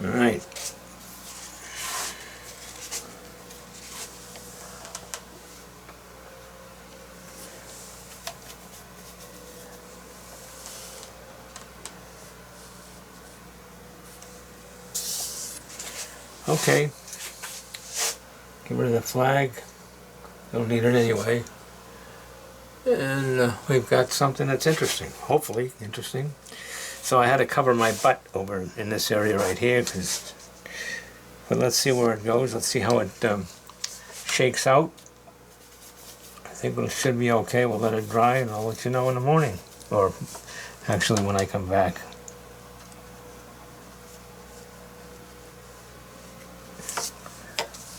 all right. Okay, get rid of the flag, don't need it anyway, and we've got something that's interesting, hopefully interesting. So I had to cover my butt over in this area right here, but let's see where it goes, let's see how it shakes out. I think it should be okay, we'll let it dry and I'll let you know in the morning, or actually when I come back.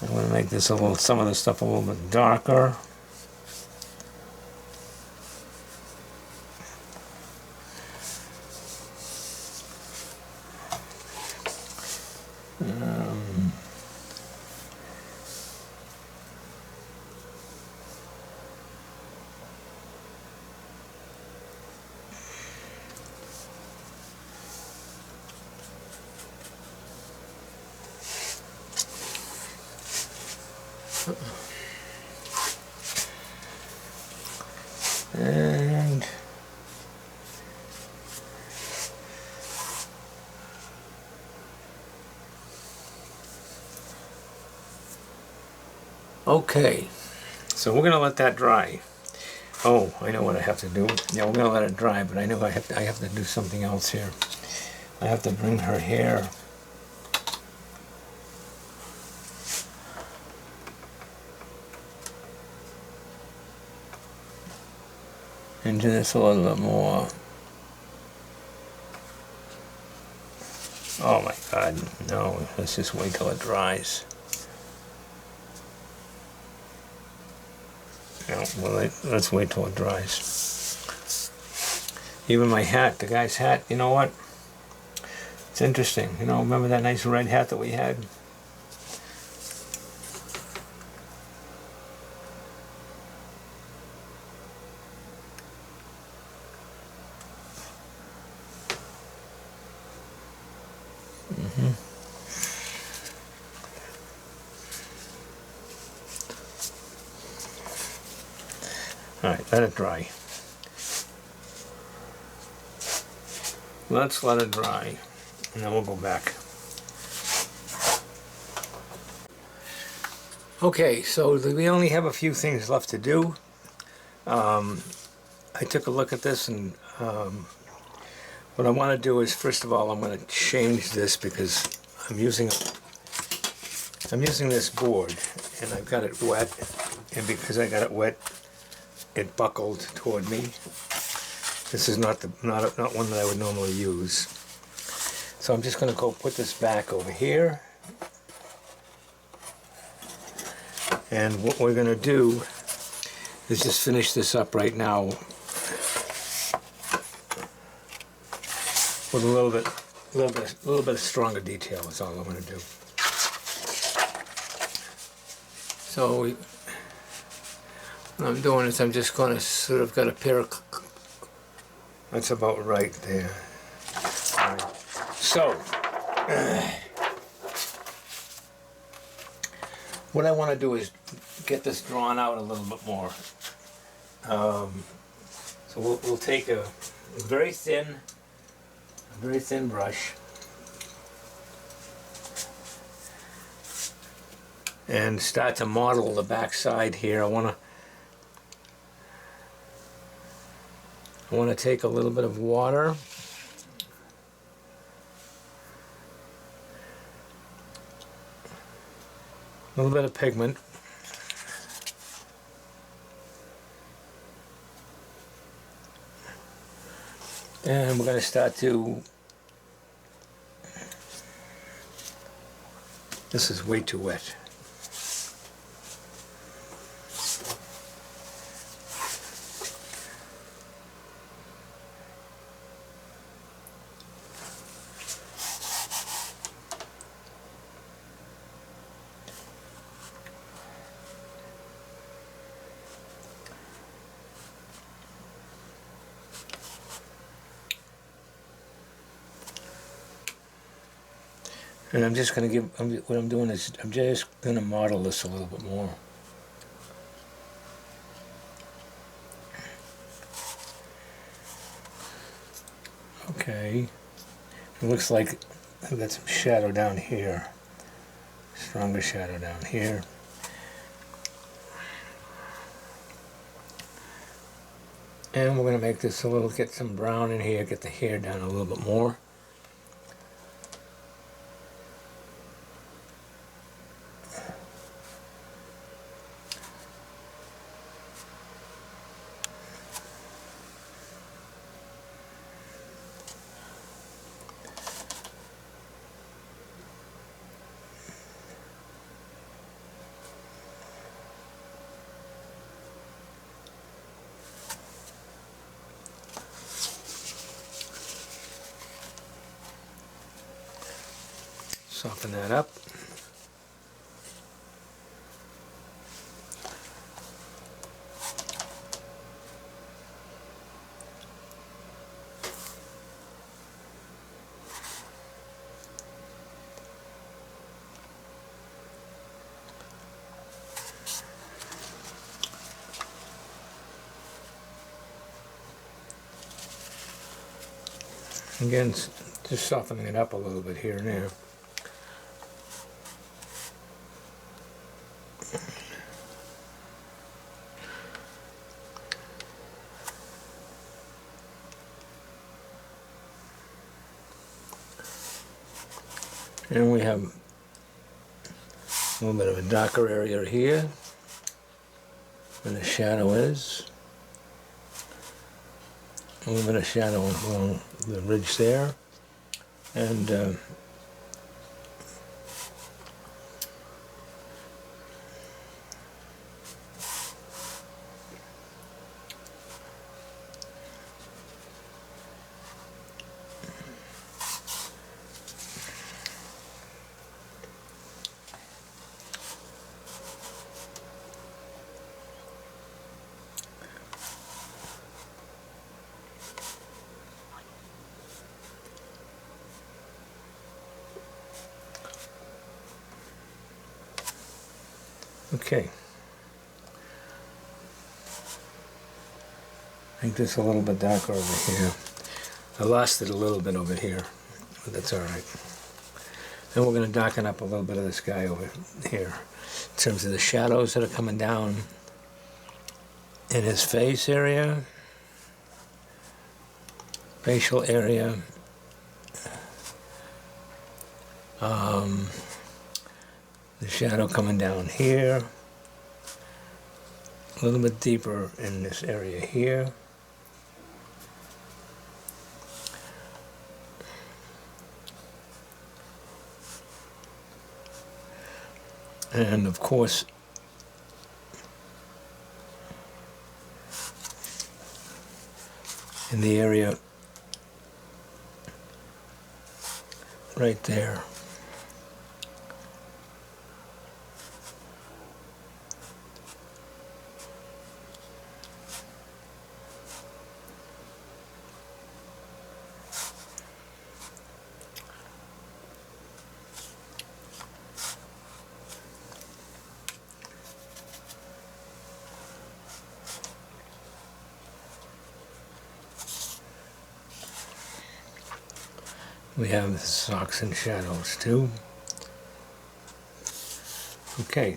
I'm going to make this some of the stuff a little bit darker. And okay, so we're gonna let that dry. Oh, I know what I have to do. Yeah, we're gonna let it dry, but I know I have to do something else here. I have to bring her hair into this a little bit more. Oh my God, no, let's just wait till it dries. No, well, let's wait till it dries. Even my hat, the guy's hat, you know what? It's interesting, you know, remember that nice red hat that we had? Alright, let it dry. Let's let it dry, and then we'll go back. Okay, so we only have a few things left to do. I took a look at this, and what I want to do is, first of all, I'm going to change this because I'm using this board, and I've got it wet, and because I got it wet, it buckled toward me. This is not one that I would normally use. So I'm just going to go put this back over here. And what we're going to do is just finish this up right now with a little bit of stronger detail. Is all I'm going to do. So what I'm doing is I'm just going to sort of got a pair of, that's about right there. All right. So, what I want to do is get this drawn out a little bit more. So we'll take a very thin brush and start to model the back side here. I want to take a little bit of water A little bit of pigment. And we're going to start to... This is way too wet. And I'm just going to give, what I'm doing is, I'm just going to model this a little bit more. Okay, it looks like I've got some shadow down here, stronger shadow down here. And we're going to make this a little, get some brown in here, get the hair down a little bit more. Soften that up. Again, just softening it up a little bit here and there. And we have a little bit of a darker area here where the shadow is. A little bit of shadow along the ridge there. And okay. Make this a little bit darker over here. I lost it a little bit over here, but that's all right. Then we're going to darken up a little bit of this guy over here in terms of the shadows that are coming down in his face area, facial area. The shadow coming down here, a little bit deeper in this area here. And of course, in the area right there. We have the socks and shadows too. Okay.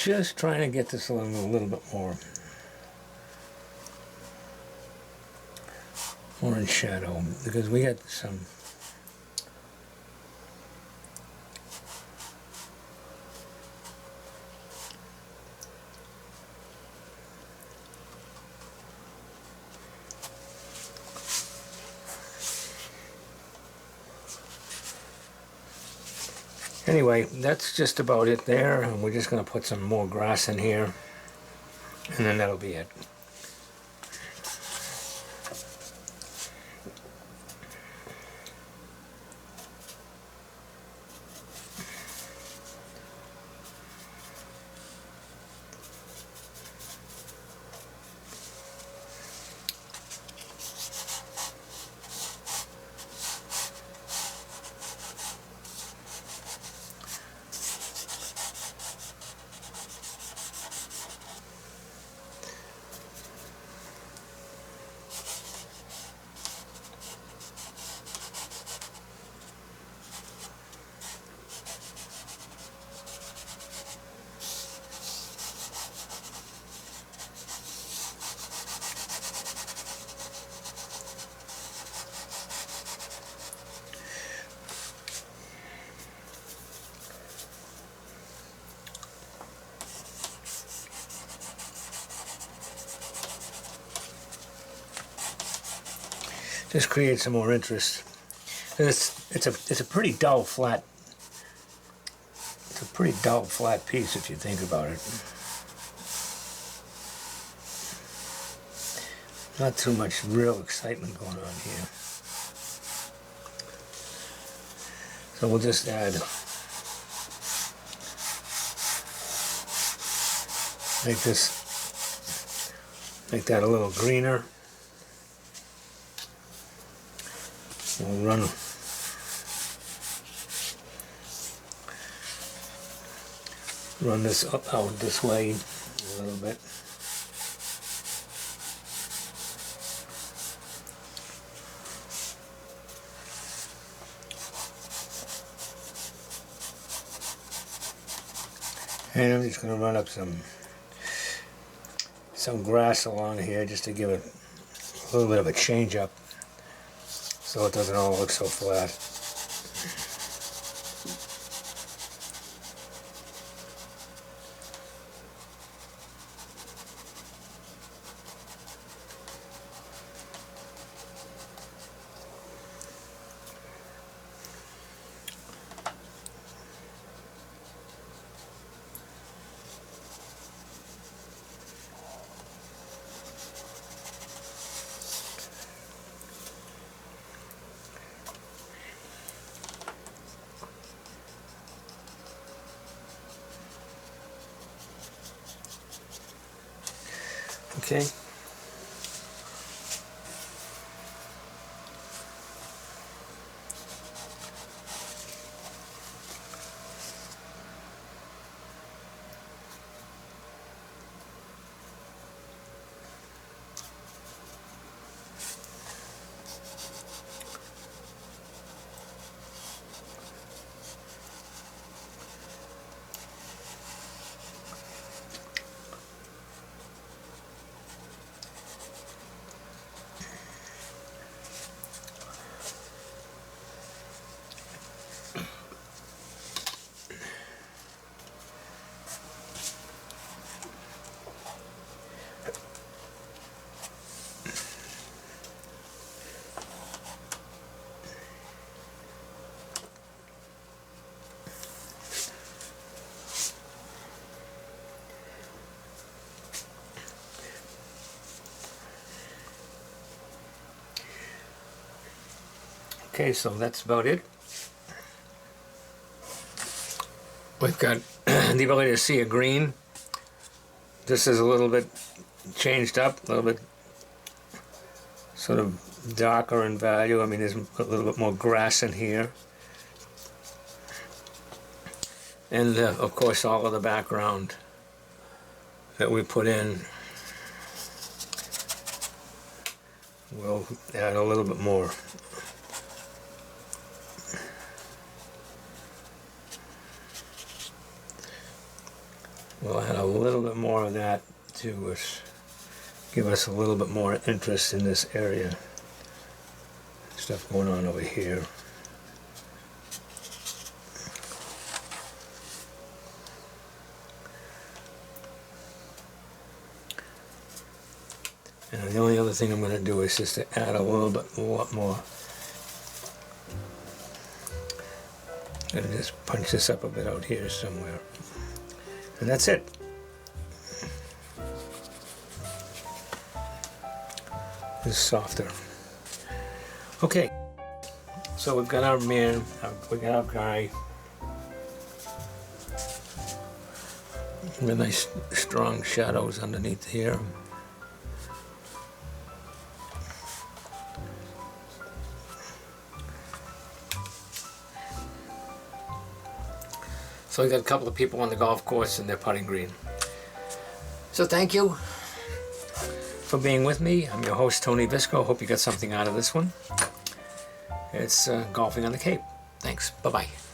just trying to get this a little bit more in shadow, because we got some anyway, that's just about it there, and we're just going to put some more grass in here, and then that'll be it. Just create some more interest. It's a pretty dull flat. It's a pretty dull flat piece if you think about it. Not too much real excitement going on here. So we'll just add, make that a little greener. We'll run this out this way a little bit. And I'm just going to run up some grass along here just to give it a little bit of a change up, so it doesn't all look so flat. Okay. Okay, so that's about it. We've got the ability to see a green. This is a little bit changed up, a little bit sort of darker in value. I mean, there's a little bit more grass in here. And of course, all of the background that we put in will add a little bit more. We'll add a little bit more of that to us, give us a little bit more interest in this area. Stuff going on over here. And the only other thing I'm going to do is just to add a lot more. I'm going to just punch this up a bit out here somewhere. And that's it. It's softer. Okay, so we've got our man, we got our guy. With nice strong shadows underneath here. So we got a couple of people on the golf course and they're putting green. So thank you for being with me. I'm your host, Tony Visco. Hope you got something out of this one. It's golfing on the Cape. Thanks. Bye-bye.